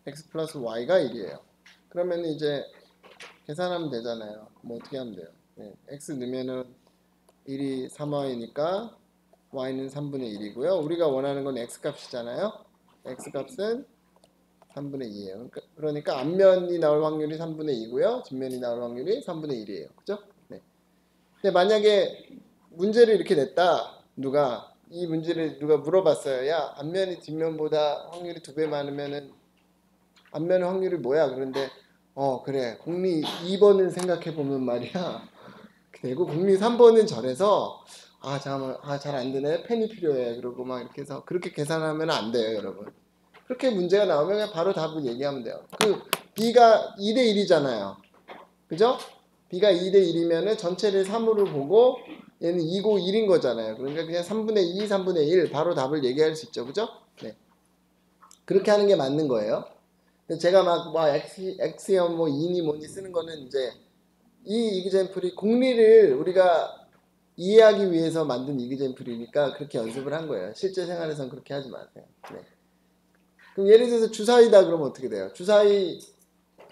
x 플러스 y가 1이에요. 그러면 이제 계산하면 되잖아요. 뭐 어떻게 하면 돼요? 네. x 넣으면은 1이 3y니까 y는 3분의 1이고요. 우리가 원하는 건 x 값이잖아요. x 값은 3분의 2예요. 그러니까 앞면이 나올 확률이 3분의 2고요. 뒷면이 나올 확률이 3분의 1이에요. 그죠? 네. 근데 만약에 문제를 이렇게 냈다. 이 문제를 누가 물어봤어요. 야, 앞면이 뒷면보다 확률이 2배 많으면은 앞면 확률이 뭐야? 그런데 그래. 공리 2번을 생각해 보면 말이야. 그리고 공리 3번은 저래서 잠깐만 잘 안 되네. 펜이 필요해. 그러고 막 이렇게 해서 그렇게 계산하면 안 돼요, 여러분. 그렇게 문제가 나오면 그냥 바로 답을 얘기하면 돼요. B가 2대 1이잖아요. 그죠? B가 2대 1이면은 전체를 3으로 보고 얘는 2고 1인 거잖아요. 그러니까 그냥 3분의 2, 3분의 1 바로 답을 얘기할 수 있죠. 그죠? 네. 그렇게 하는 게 맞는 거예요. 근데 제가 막 뭐 엑시엄 뭐 이니 뭐니 쓰는 거는 이제 이 이그젠플이 공리를 우리가 이해하기 위해서 만든 이그젠플이니까 그렇게 연습을 한 거예요. 실제 생활에서는 그렇게 하지 마세요. 네. 그럼 예를 들어서 주사위다 그러면 어떻게 돼요?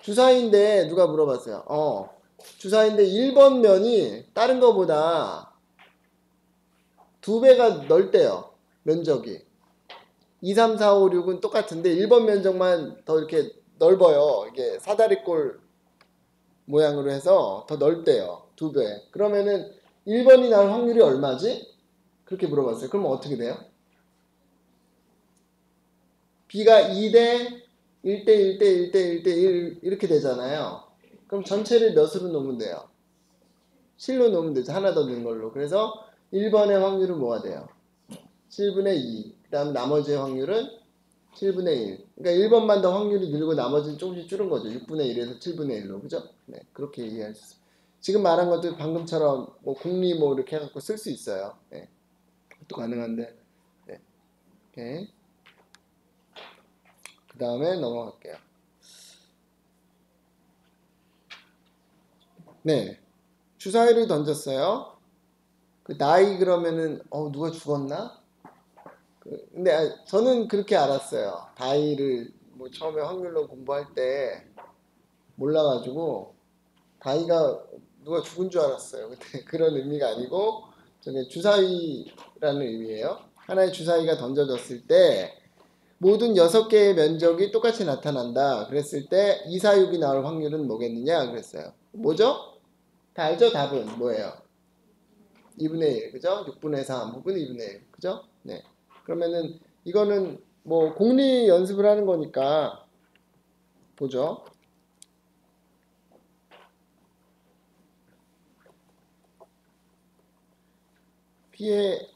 주사위인데 누가 물어봤어요. 주사위인데 1번 면이 다른 거보다 2배가 넓대요. 면적이. 2, 3, 4, 5, 6은 똑같은데 1번 면적만 더 이렇게 넓어요. 이게 사다리꼴 모양으로 해서 더 넓대요. 2배. 그러면은 1번이 나올 확률이 얼마지? 그렇게 물어봤어요. 그럼 어떻게 돼요? B가 2대 1대 1대 1대 1대 1 이렇게 되잖아요. 그럼 전체를 몇으로 놓으면 돼요? 실로 놓으면 되죠. 하나 더 넣은 걸로. 그래서 1번의 확률은 뭐가 돼요? 7분의 2. 그 다음 나머지의 확률은 7분의 1. 그러니까 1번만 더 확률이 늘고 나머지는 조금씩 줄은 거죠. 6분의 1에서 7분의 1로. 그죠? 네. 그렇게 이해할 수 있어요. 지금 말한 것도 방금처럼 뭐 공리 뭐 이렇게 해갖고 쓸 수 있어요. 네. 그것도 가능한데. 네. 오케이. 그 다음에 넘어갈게요. 네. 주사위를 던졌어요. 그 나이 그러면은 누가 죽었나? 근데 저는 그렇게 알았어요. 다이를 뭐 처음에 확률로 공부할 때 몰라가지고 다이가 누가 죽은 줄 알았어요. 근데 그런 의미가 아니고 저게 주사위라는 의미예요. 하나의 주사위가 던져졌을 때 모든 6개의 면적이 똑같이 나타난다. 그랬을 때 2, 4, 6이 나올 확률은 뭐겠느냐 그랬어요. 뭐죠? 다 알죠? 답은 뭐예요? 2분의 1, 그죠? 6분의 3, 5분의 2분의 1, 그죠? 네. 그러면은 이거는 뭐 공리 연습을 하는 거니까 보죠. P의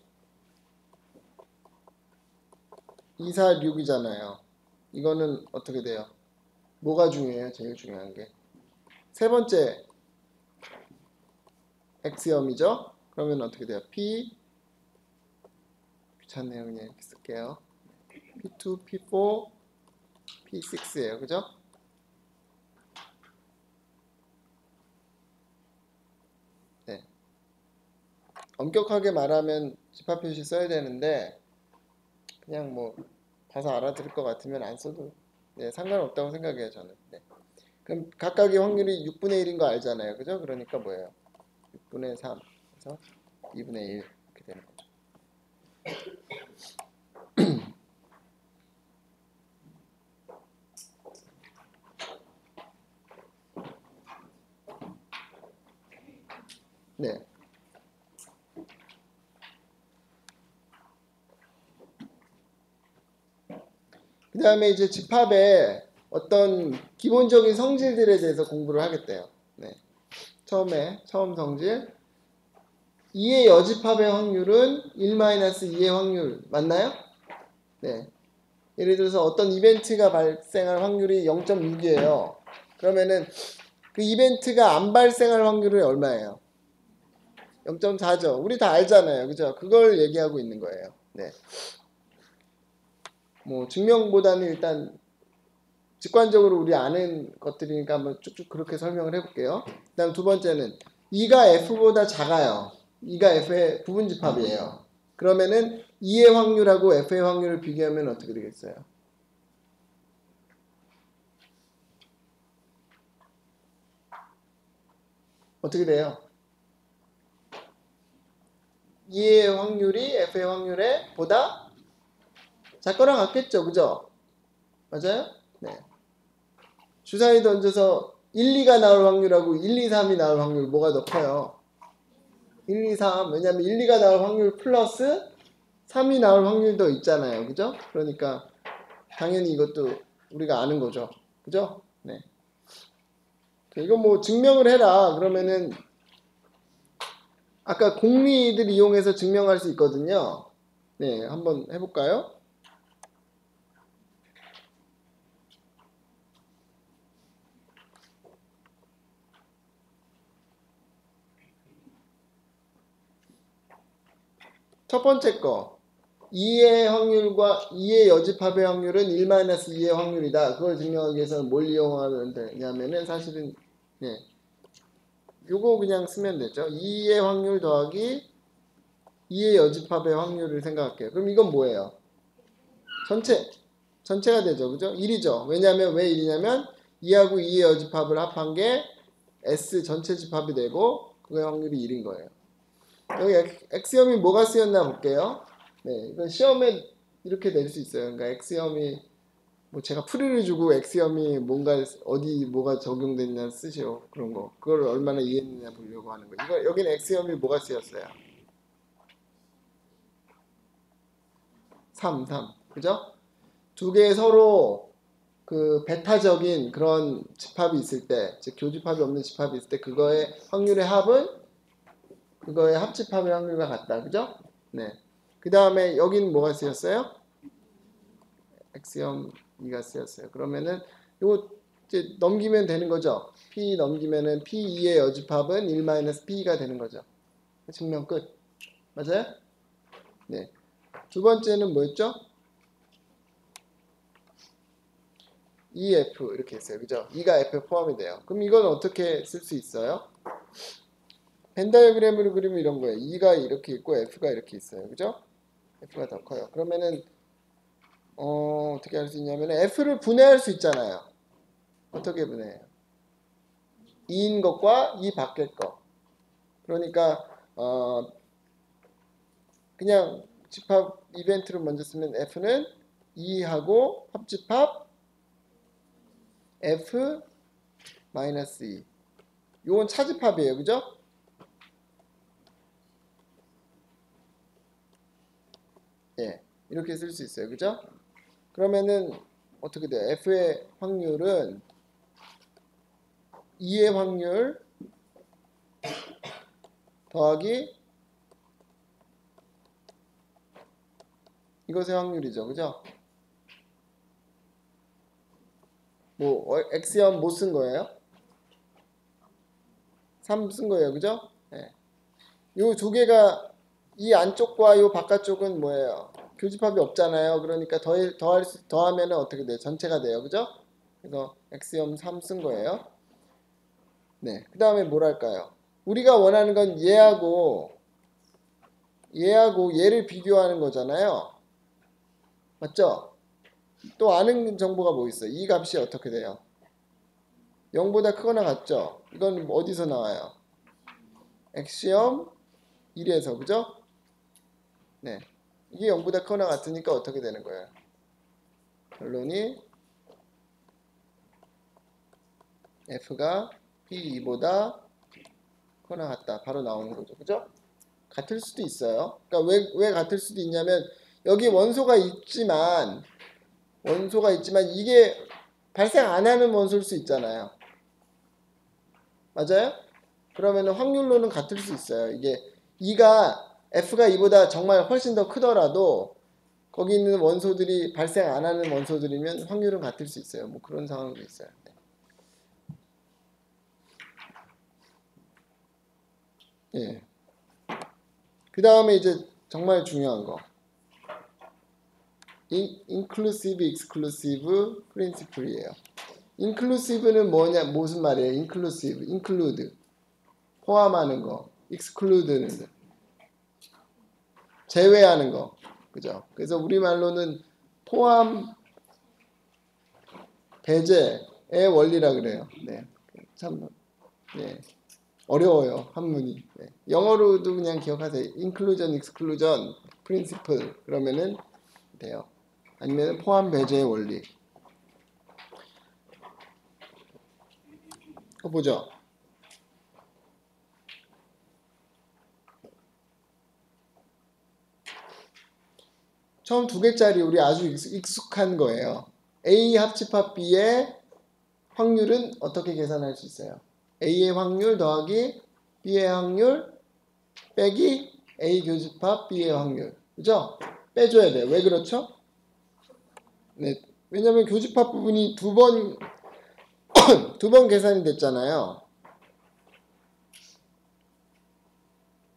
2, 4, 6이잖아요. 이거는 어떻게 돼요? 뭐가 중요해요? 제일 중요한 게. 세 번째 X염이죠? 그러면 어떻게 돼요? P, 귀찮네요. 그냥 이렇게 쓸게요. P2, P4, P6예요. 그죠? 네. 엄격하게 말하면 집합 표시 써야 되는데 그냥 뭐 봐서 알아들을 것 같으면 안 써도 네, 상관없다고 생각해요. 저는. 네. 그럼 각각의 확률이 6분의 1인 거 알잖아요. 그죠? 그러니까 뭐예요? 6분의 3 그래서 2분의 1 이렇게 되는 거죠. 네. 그 다음에 이제 집합의 어떤 기본적인 성질들에 대해서 공부를 하겠대요. 네. 처음 성질. 2의 여집합의 확률은 1-2의 확률 맞나요? 네. 예를 들어서 어떤 이벤트가 발생할 확률이 0.6이에요. 그러면은 그 이벤트가 안 발생할 확률은 얼마예요? 0.4죠. 우리 다 알잖아요. 그죠? 그걸 얘기하고 있는 거예요. 네. 뭐 증명보다는 일단 직관적으로 우리 아는 것들이니까 한번 쭉쭉 그렇게 설명을 해볼게요. 그 다음 두 번째는 2가 F보다 작아요. 2가 F의 부분집합이에요. 그러면은 2의 확률하고 F의 확률을 비교하면 어떻게 되겠어요? 어떻게 돼요? 2의 확률이 F의 확률에 보다 작거나 같겠죠. 그죠? 맞아요? 네. 주사위 던져서 1, 2가 나올 확률하고 1, 2, 3이 나올 확률 뭐가 더 커요? 1, 2, 3. 왜냐면 1, 2가 나올 확률 플러스 3이 나올 확률도 있잖아요. 그죠? 그러니까 당연히 이것도 우리가 아는 거죠. 그죠? 네. 이거 뭐 증명을 해라. 그러면은 아까 공리들 이용해서 증명할 수 있거든요. 네, 한번 해볼까요? 첫 번째 거 2의 확률과 2의 여집합의 확률은 1-2의 확률이다. 그걸 증명하기 위해서는 뭘 이용하면 되냐면은 사실은 요거 그냥 쓰면 되죠. 2의 확률 더하기 2의 여집합의 확률을 생각할게요. 그럼 이건 뭐예요? 전체가 되죠. 그죠? 1이죠. 왜냐면 왜 1이냐면 2하고 2의 여집합을 합한 게 S 전체 집합이 되고 그거의 확률이 1인 거예요. 여기 X염이 뭐가 쓰였나 볼게요. 네, 이건 시험에 이렇게 낼 수 있어요. 그러니까 X염이 뭐 제가 풀이를 주고 X염이 뭔가 어디 뭐가 적용됐냐 쓰시오. 그런 거. 그걸 얼마나 이해했느냐 보려고 하는 거. 이거 여기는 X염이 뭐가 쓰였어요? 3. 그죠? 두 개 서로 그 베타적인 그런 집합이 있을 때, 즉 교집합이 없는 집합이 있을 때 그거의 확률의 합은 그거의 합집합의 확률과 같다. 그죠? 네. 그 다음에 여기는 뭐가 쓰였어요? X염 2가 쓰였어요. 그러면은 요거 이제 넘기면 되는 거죠. P 넘기면은 P2의 여집합은 1-P가 되는 거죠. 증명 끝. 맞아요? 네. 두 번째는 뭐였죠? EF 이렇게 했어요. 그죠? 2가 F에 포함이 돼요. 그럼 이건 어떻게 쓸 수 있어요? 벤 다이어그램으로 그리면 이런 거예요. 2가 이렇게 있고 F가 이렇게 있어요. 그죠? F가 더 커요. 그러면은 어떻게 할 수 있냐면 F를 분해할 수 있잖아요. 어떻게 분해해요? 2인 것과 2 밖의 거. 그러니까 그냥 집합 이벤트로 먼저 쓰면 F는 2하고 합집합 F-2. 요건 차집합이에요. 그죠? 예. 이렇게 쓸 수 있어요. 그죠? 그러면은 어떻게 돼요? F의 확률은 2의 확률 더하기 이것의 확률이죠. 그죠? 뭐 X염 못 쓴 거예요? 3 쓴 거예요. 그죠? 네. 요 두 개가 이 안쪽과 요 바깥쪽은 뭐예요? 교집합이 없잖아요. 그러니까 더하면 어떻게 돼요? 전체가 돼요. 그죠? 그래서 X염 3 쓴 거예요. 네. 그 다음에 뭐랄까요? 우리가 원하는 건 얘하고 얘를 비교하는 거잖아요. 맞죠? 또 아는 정보가 뭐 있어요? 이 값이 어떻게 돼요? 0보다 크거나 같죠? 이건 어디서 나와요? X염 1에서 그죠? 네. 이게 0보다 크거나 같으니까 어떻게 되는 거예요? 결론이 F가 P2보다 크거나 같다. 바로 나오는 거죠. 그죠? 같을 수도 있어요. 그러니까 왜 같을 수도 있냐면 여기 원소가 있지만 이게 발생 안 하는 원소일 수 있잖아요. 맞아요? 그러면 확률로는 같을 수 있어요. 이게 F가 2보다 정말 훨씬 더 크더라도 거기 있는 원소들이 발생 안 하는 원소들이면 확률은 같을 수 있어요. 뭐 그런 상황도 있어요. 예. 그 다음에 이제 정말 중요한 거. inclusive, exclusive principle이에요. inclusive는 뭐냐, 무슨 말이에요? include. 포함하는 거. exclude는 제외하는 거. 그죠? 그래서 우리말로는 포함 배제의 원리라 그래요. 네. 참, 네. 어려워요. 한문이. 네. 영어로도 그냥 기억하세요. inclusion, exclusion, principle. 그러면은 돼요. 아니면 포함 배제의 원리. 보죠. 처음 두 개짜리 우리 아주 익숙한 거예요. A 합집합 B의 확률은 어떻게 계산할 수 있어요? A의 확률 더하기 B의 확률 빼기 A 교집합 B의 확률. 그죠? 빼줘야 돼요. 왜 그렇죠? 네. 왜냐면 교집합 부분이 두 번 계산이 됐잖아요.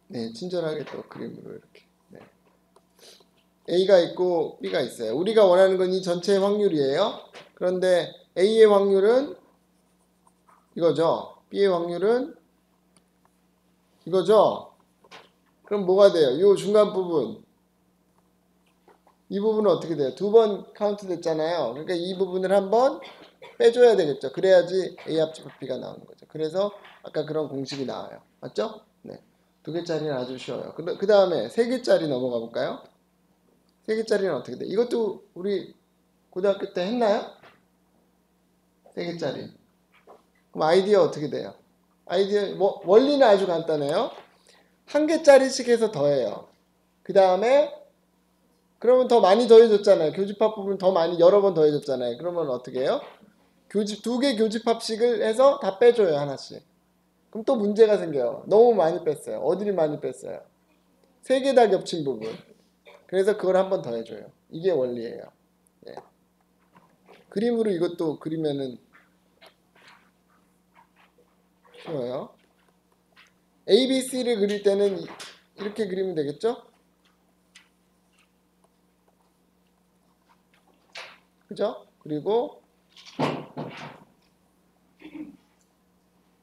네. 친절하게 또 그림으로 이렇게. 네. A가 있고 B가 있어요. 우리가 원하는 건 이 전체의 확률이에요. 그런데 A의 확률은 이거죠. B의 확률은 이거죠. 그럼 뭐가 돼요? 이 중간 부분, 이 부분은 어떻게 돼요? 두 번 카운트 됐잖아요. 그러니까 이 부분을 한번 빼줘야 되겠죠. 그래야지 A 합집합 B가 나오는 거죠. 그래서 아까 그런 공식이 나와요. 맞죠? 네. 두 개짜리는 아주 쉬워요. 그 다음에 세 개짜리 넘어가 볼까요? 세 개짜리는 어떻게 돼? 이것도 우리 고등학교 때 했나요? 세 개짜리. 그럼 아이디어 어떻게 돼요? 아이디어 원리는 아주 간단해요. 한 개짜리씩 해서 더해요. 그 다음에 그러면 더 많이 더해줬잖아요. 교집합 부분 더 많이 여러 번 더해줬잖아요. 그러면 어떻게 해요? 두 개 교집합식을 해서 다 빼줘요. 하나씩. 그럼 또 문제가 생겨요. 너무 많이 뺐어요. 어디를 많이 뺐어요? 세 개 다 겹친 부분. 그래서 그걸 한 번 더 해줘요. 이게 원리예요. 예. 그림으로 이것도 그리면은 쉬워요. A, B, C를 그릴 때는 이렇게 그리면 되겠죠? 그죠? 그리고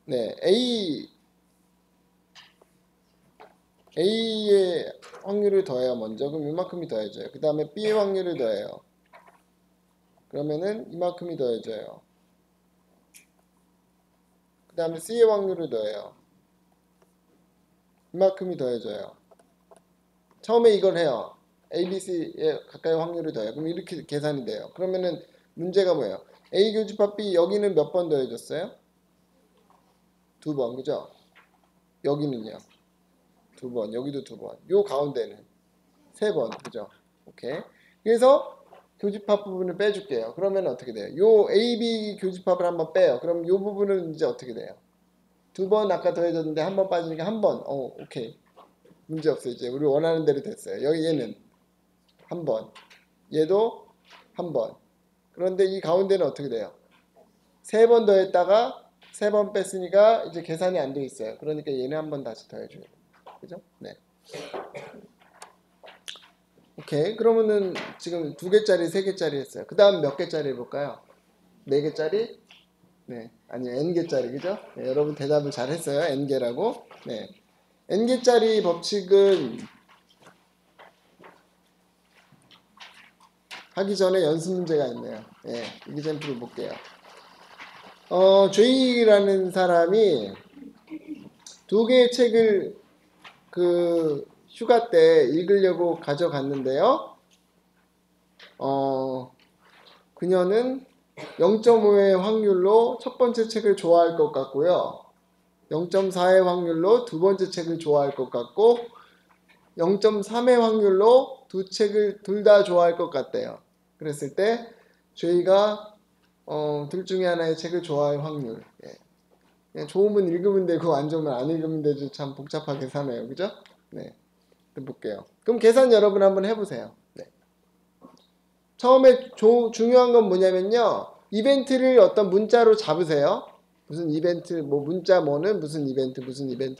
네, A의 확률을 더해요. 먼저. 그럼 이만큼이 더해져요. 그 다음에 B의 확률을 더해요. 그러면은 이만큼이 더해져요. 그 다음에 C의 확률을 더해요. 이만큼이 더해져요. 처음에 이걸 해요. A, B, C의 각각의 확률을 더해요. 그럼 이렇게 계산이 돼요. 그러면은 문제가 뭐예요? A 교집합 B 여기는 몇 번 더해졌어요? 두 번, 그죠? 여기는요? 두 번, 여기도 두 번. 요 가운데는 세 번, 그죠? 오케이. 그래서 교집합 부분을 빼줄게요. 그러면 어떻게 돼요? 요 A, B 교집합을 한번 빼요. 그럼 요 부분은 이제 어떻게 돼요? 두 번 아까 더해졌는데 한 번 빠지니까 한 번. 오케이. 문제 없어요. 이제 우리 원하는 대로 됐어요. 여기 얘는 한 번. 얘도 한 번. 그런데 이 가운데는 어떻게 돼요? 세 번 더했다가 세 번 뺐으니까 이제 계산이 안 돼 있어요. 그러니까 얘는 한 번 다시 더해줘요. 그죠? 네. 오케이. 그러면은 지금 두 개짜리, 세 개짜리 했어요. 그 다음 몇 개짜리 해볼까요? 네 개짜리? 네. 아니요. N개짜리. 그죠? 네, 여러분 대답을 잘 했어요. N개라고. 네. N개짜리 법칙은 하기 전에 연습 문제가 있네요. 예. 이그젠플을 볼게요. 제이라는 사람이 두 개의 책을 그 휴가 때 읽으려고 가져갔는데요. 그녀는 0.5의 확률로 첫 번째 책을 좋아할 것 같고요. 0.4의 확률로 두 번째 책을 좋아할 것 같고 0.3의 확률로 두 책을 둘 다 좋아할 것 같대요. 그랬을 때 저희가 둘 중에 하나의 책을 좋아할 확률. 예. 그냥 좋으면 읽으면 되고 안 좋으면 안 읽으면 되지 참 복잡하게 사네요. 그죠? 네. 볼게요. 그럼 계산 여러분 한번 해보세요. 네. 처음에 중요한 건 뭐냐면요. 이벤트를 어떤 문자로 잡으세요. 무슨 이벤트, 뭐 문자 뭐는 무슨 이벤트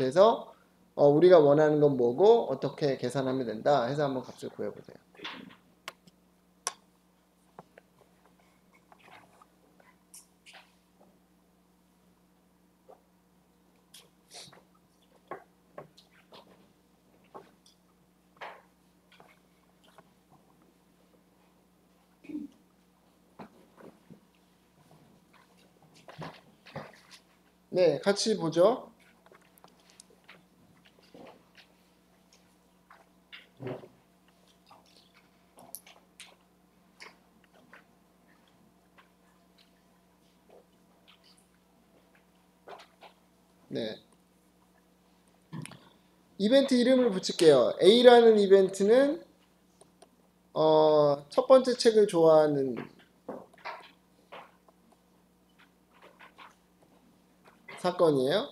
해서 우리가 원하는 건 뭐고 어떻게 계산하면 된다 해서 한번 값을 구해보세요. 네, 같이 보죠. 네. 이벤트 이름을 붙일게요. A라는 이벤트는 첫 번째 책을 좋아하는 사건이에요.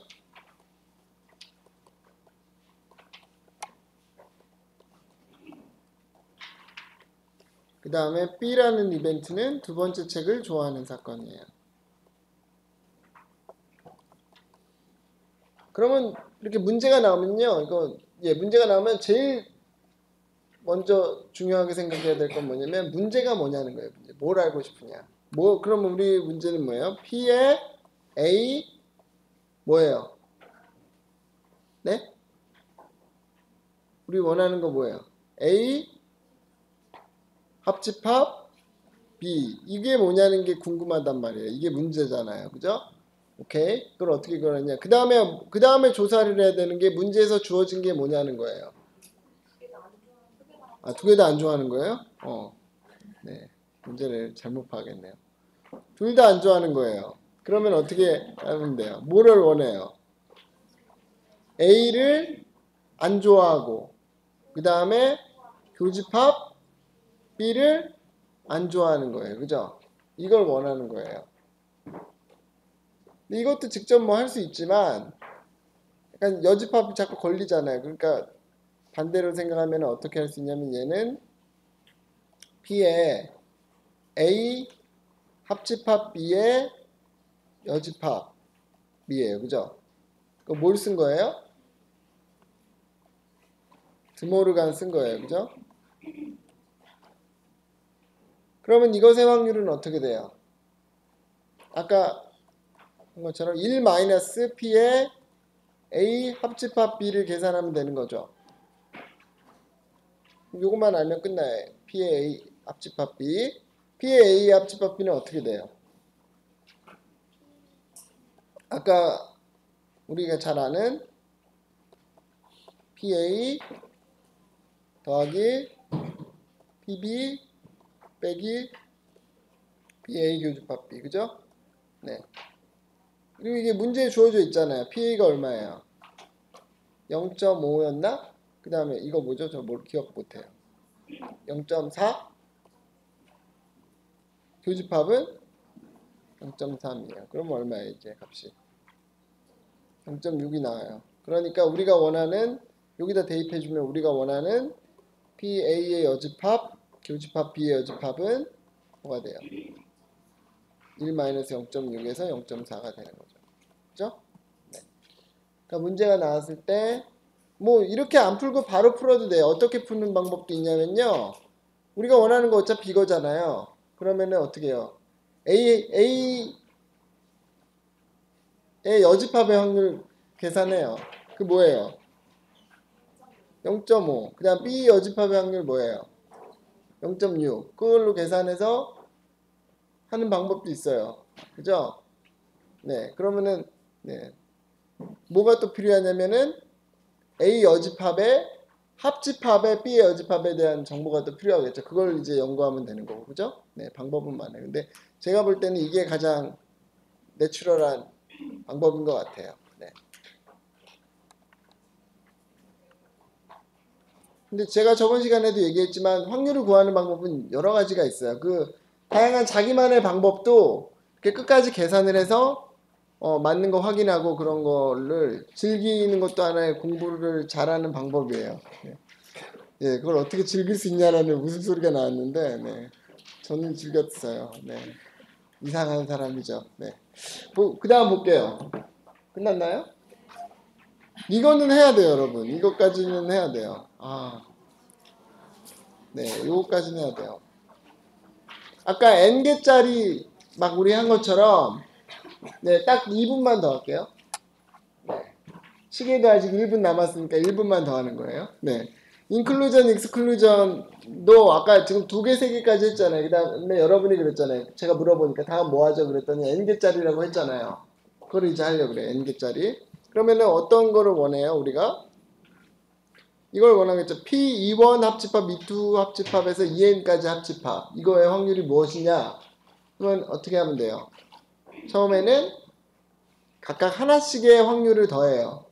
그 다음에 B라는 이벤트는 두 번째 책을 좋아하는 사건이에요. 그러면 이렇게 문제가 나오면요. 문제가 나오면 제일 먼저 중요하게 생각해야 될 건 뭐냐면 문제가 뭐냐는 거예요. 문제. 뭘 알고 싶으냐. 그러면 우리 문제는 뭐예요? P의 A 뭐예요? 네? 우리 원하는 거 뭐예요? A 합집합 B 이게 뭐냐는 게 궁금하단 말이에요. 이게 문제잖아요. 그죠? 오케이. 그걸 어떻게 그러냐. 그 다음에 조사를 해야 되는 게 문제에서 주어진 게 뭐냐는 거예요. 아, 두 개 다 안 좋아하는 거예요? 네. 문제를 잘못 파악했네요. 둘 다 안 좋아하는 거예요. 그러면 어떻게 하면 돼요? 뭐를 원해요? A를 안 좋아하고 그 다음에 교집합 B를 안 좋아하는 거예요. 그죠? 이걸 원하는 거예요. 근데 이것도 직접 뭐 할 수 있지만 약간 여집합이 자꾸 걸리잖아요. 그러니까 반대로 생각하면 어떻게 할 수 있냐면 얘는 P의 A 합집합 B의 여집합이에요. 그죠? 뭘 쓴 거예요? 드모르간 쓴 거예요. 그죠? 그러면 이것의 확률은 어떻게 돼요? 아까 한 것처럼 1-P의 A 합집합 B를 계산하면 되는 거죠. 요것만 알면 끝나요. P의 A 합집합 B. P의 A 합집합 B는 어떻게 돼요? 아까 우리가 잘 아는 PA 더하기 PB 빼기 PA 교집합 B. 그죠? 네. 그리고 이게 문제에 주어져 있잖아요. PA가 얼마예요? 0.5였나? 그 다음에 이거 뭐죠? 저 뭘 기억 못해요. 0.4? 교집합은 0.3이에요. 그럼 얼마예요 이제 값이? 0.6이 나와요. 그러니까 우리가 원하는 여기다 대입해주면 우리가 원하는 PA의 여집합, 교집합 B의 여집합은 뭐가 돼요? 1-0.6에서 0.4가 되는 거죠. 그죠? 네. 그러니까 문제가 나왔을 때 뭐 이렇게 안 풀고 바로 풀어도 돼요. 어떻게 푸는 방법도 있냐면요. 우리가 원하는 거 어차피 이거잖아요. 그러면은 어떻게 해요? A의 여집합의 확률 계산해요. 그 뭐예요? 0.5. 그 다음 B 여집합의 확률 뭐예요? 0.6. 그걸로 계산해서 하는 방법도 있어요. 그죠? 네. 그러면은, 네. 뭐가 또 필요하냐면은 A 여집합의 합집합의 B 여집합에 대한 정보가 또 필요하겠죠. 그걸 이제 연구하면 되는 거고. 그죠? 네. 방법은 많아요. 근데 제가 볼 때는 이게 가장 내추럴한 방법인 것 같아요. 네. 근데 제가 저번 시간에도 얘기했지만 확률을 구하는 방법은 여러 가지가 있어요. 그 다양한 자기만의 방법도 이렇게 끝까지 계산을 해서 맞는 거 확인하고 그런 거를 즐기는 것도 하나의 공부를 잘하는 방법이에요. 네. 예, 그걸 어떻게 즐길 수 있냐라는 웃음소리가 나왔는데, 네. 저는 즐겼어요. 네. 이상한 사람이죠. 네. 그 다음 볼게요. 끝났나요? 이거는 해야 돼요, 여러분. 이것까지는 해야 돼요. 네, 요거까지는 해야 돼요. 아까 n개짜리 막 우리 한 것처럼, 네, 딱 2분만 더 할게요. 네. 시계도 아직 1분 남았으니까 1분만 더 하는 거예요. 네. 인클루전, 익스클루전도 아까 지금 2개, 3개까지 했잖아요. 그 다음에 여러분이 그랬잖아요. 제가 물어보니까 다음 뭐 하죠? 그랬더니 n개짜리라고 했잖아요. 그걸 이제 하려고 그래요. n개짜리. 그러면은 어떤 거를 원해요? 우리가? 이걸 원하겠죠. P2 합집합, E2 합집합에서 EN까지 합집합. 이거의 확률이 무엇이냐? 그러면 어떻게 하면 돼요? 처음에는 각각 하나씩의 확률을 더해요.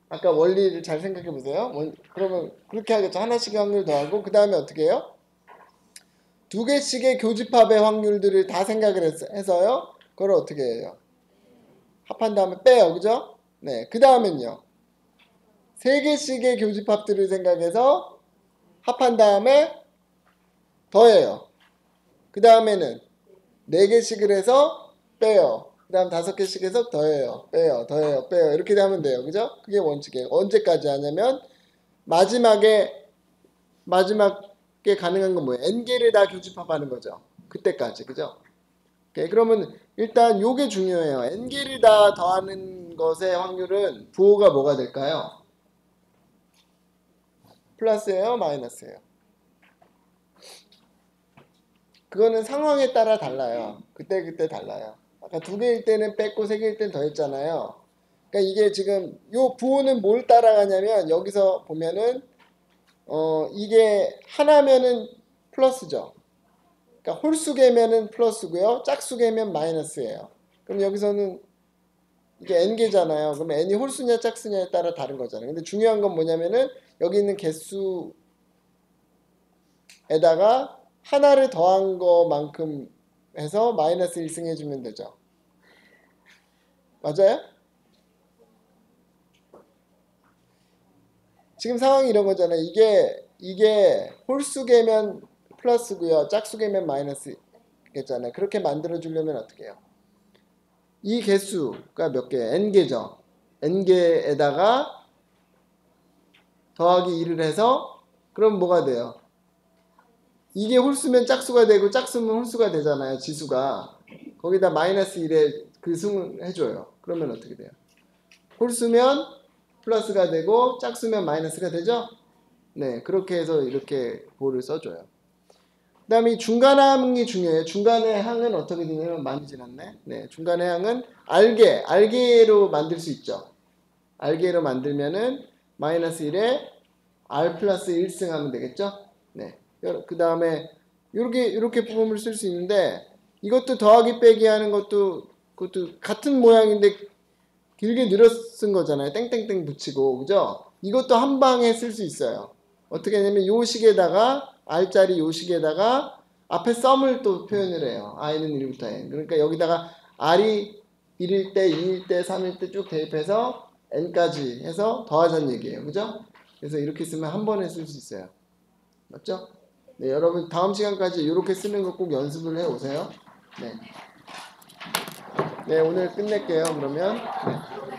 아까 원리를 잘 생각해 보세요. 그러면 그렇게 하겠죠. 하나씩의 확률 더하고 그 다음에 어떻게 해요? 2개씩의 교집합의 확률들을 다 생각을 해서요. 그걸 어떻게 해요? 합한 다음에 빼요. 그죠? 네. 그 다음엔요. 3개씩의 교집합들을 생각해서 합한 다음에 더해요. 그 다음에는 4개씩을 해서 빼요. 그 다음 5개씩 해서 더해요. 빼요. 더해요. 빼요. 이렇게 하면 돼요. 그죠? 그게 원칙이에요. 언제까지 하냐면 마지막에 마지막에 가능한 건 뭐예요? n개를 다 교집합하는 거죠. 그때까지. 그죠? 오케이, 그러면 일단 요게 중요해요. n개를 다 더하는 것의 확률은 부호가 뭐가 될까요? 플러스예요? 마이너스예요? 그거는 상황에 따라 달라요. 그때 달라요. 아까 2개일 때는 뺐고 3개일 때는 더했잖아요. 그러니까 이게 지금 요 부호는 뭘 따라가냐면 여기서 보면은 이게 하나면은 플러스죠. 그러니까 홀수개면은 플러스고요. 짝수개면 마이너스예요. 그럼 여기서는 이게 n개잖아요. 그럼 n이 홀수냐 짝수냐에 따라 다른 거잖아요. 근데 중요한 건 뭐냐면은 여기 있는 개수에다가 하나를 더한 거만큼 해서 마이너스 1승 해주면 되죠. 맞아요? 지금 상황이 이런 거잖아요. 이게 홀수개면 플러스고요. 짝수개면 마이너스겠잖아요. 그렇게 만들어 주려면 어떻게 해요? 이 개수가 몇 개? n개죠. n개에다가 더하기 1을 해서 그럼 뭐가 돼요? 이게 홀수면 짝수가 되고 짝수면 홀수가 되잖아요. 지수가. 거기다 마이너스 1에 그 승을 해줘요. 그러면 어떻게 돼요? 홀수면 플러스가 되고 짝수면 마이너스가 되죠? 네, 그렇게 해서 이렇게 보를 써줘요. 그 다음에 이 중간항이 중요해요. 중간의 항은 어떻게 되냐면 많이 지났네. 네, 중간의 항은 알게로 만들 수 있죠. 알게로 만들면은 마이너스 1에 r 플러스 1승 하면 되겠죠? 네. 그 다음에 이렇게 부분을 쓸 수 있는데 이것도 더하기 빼기 하는 그것도 같은 모양인데 길게 늘어 쓴 거잖아요. 땡땡땡 붙이고, 그죠? 이것도 한 방에 쓸 수 있어요. 어떻게 하냐면 요 식에다가 r자리 요 식에다가 앞에 썸을 또 표현을 해요. i는 1부터 n. 그러니까 여기다가 r이 1일 때, 2일 때, 3일 때 쭉 대입해서 n까지 해서 더하자는 얘기예요. 그죠? 그래서 이렇게 쓰면 한 번에 쓸 수 있어요. 맞죠? 네, 여러분 다음 시간까지 이렇게 쓰는 거 꼭 연습을 해 오세요. 네. 네, 오늘 끝낼게요. 그러면. 네.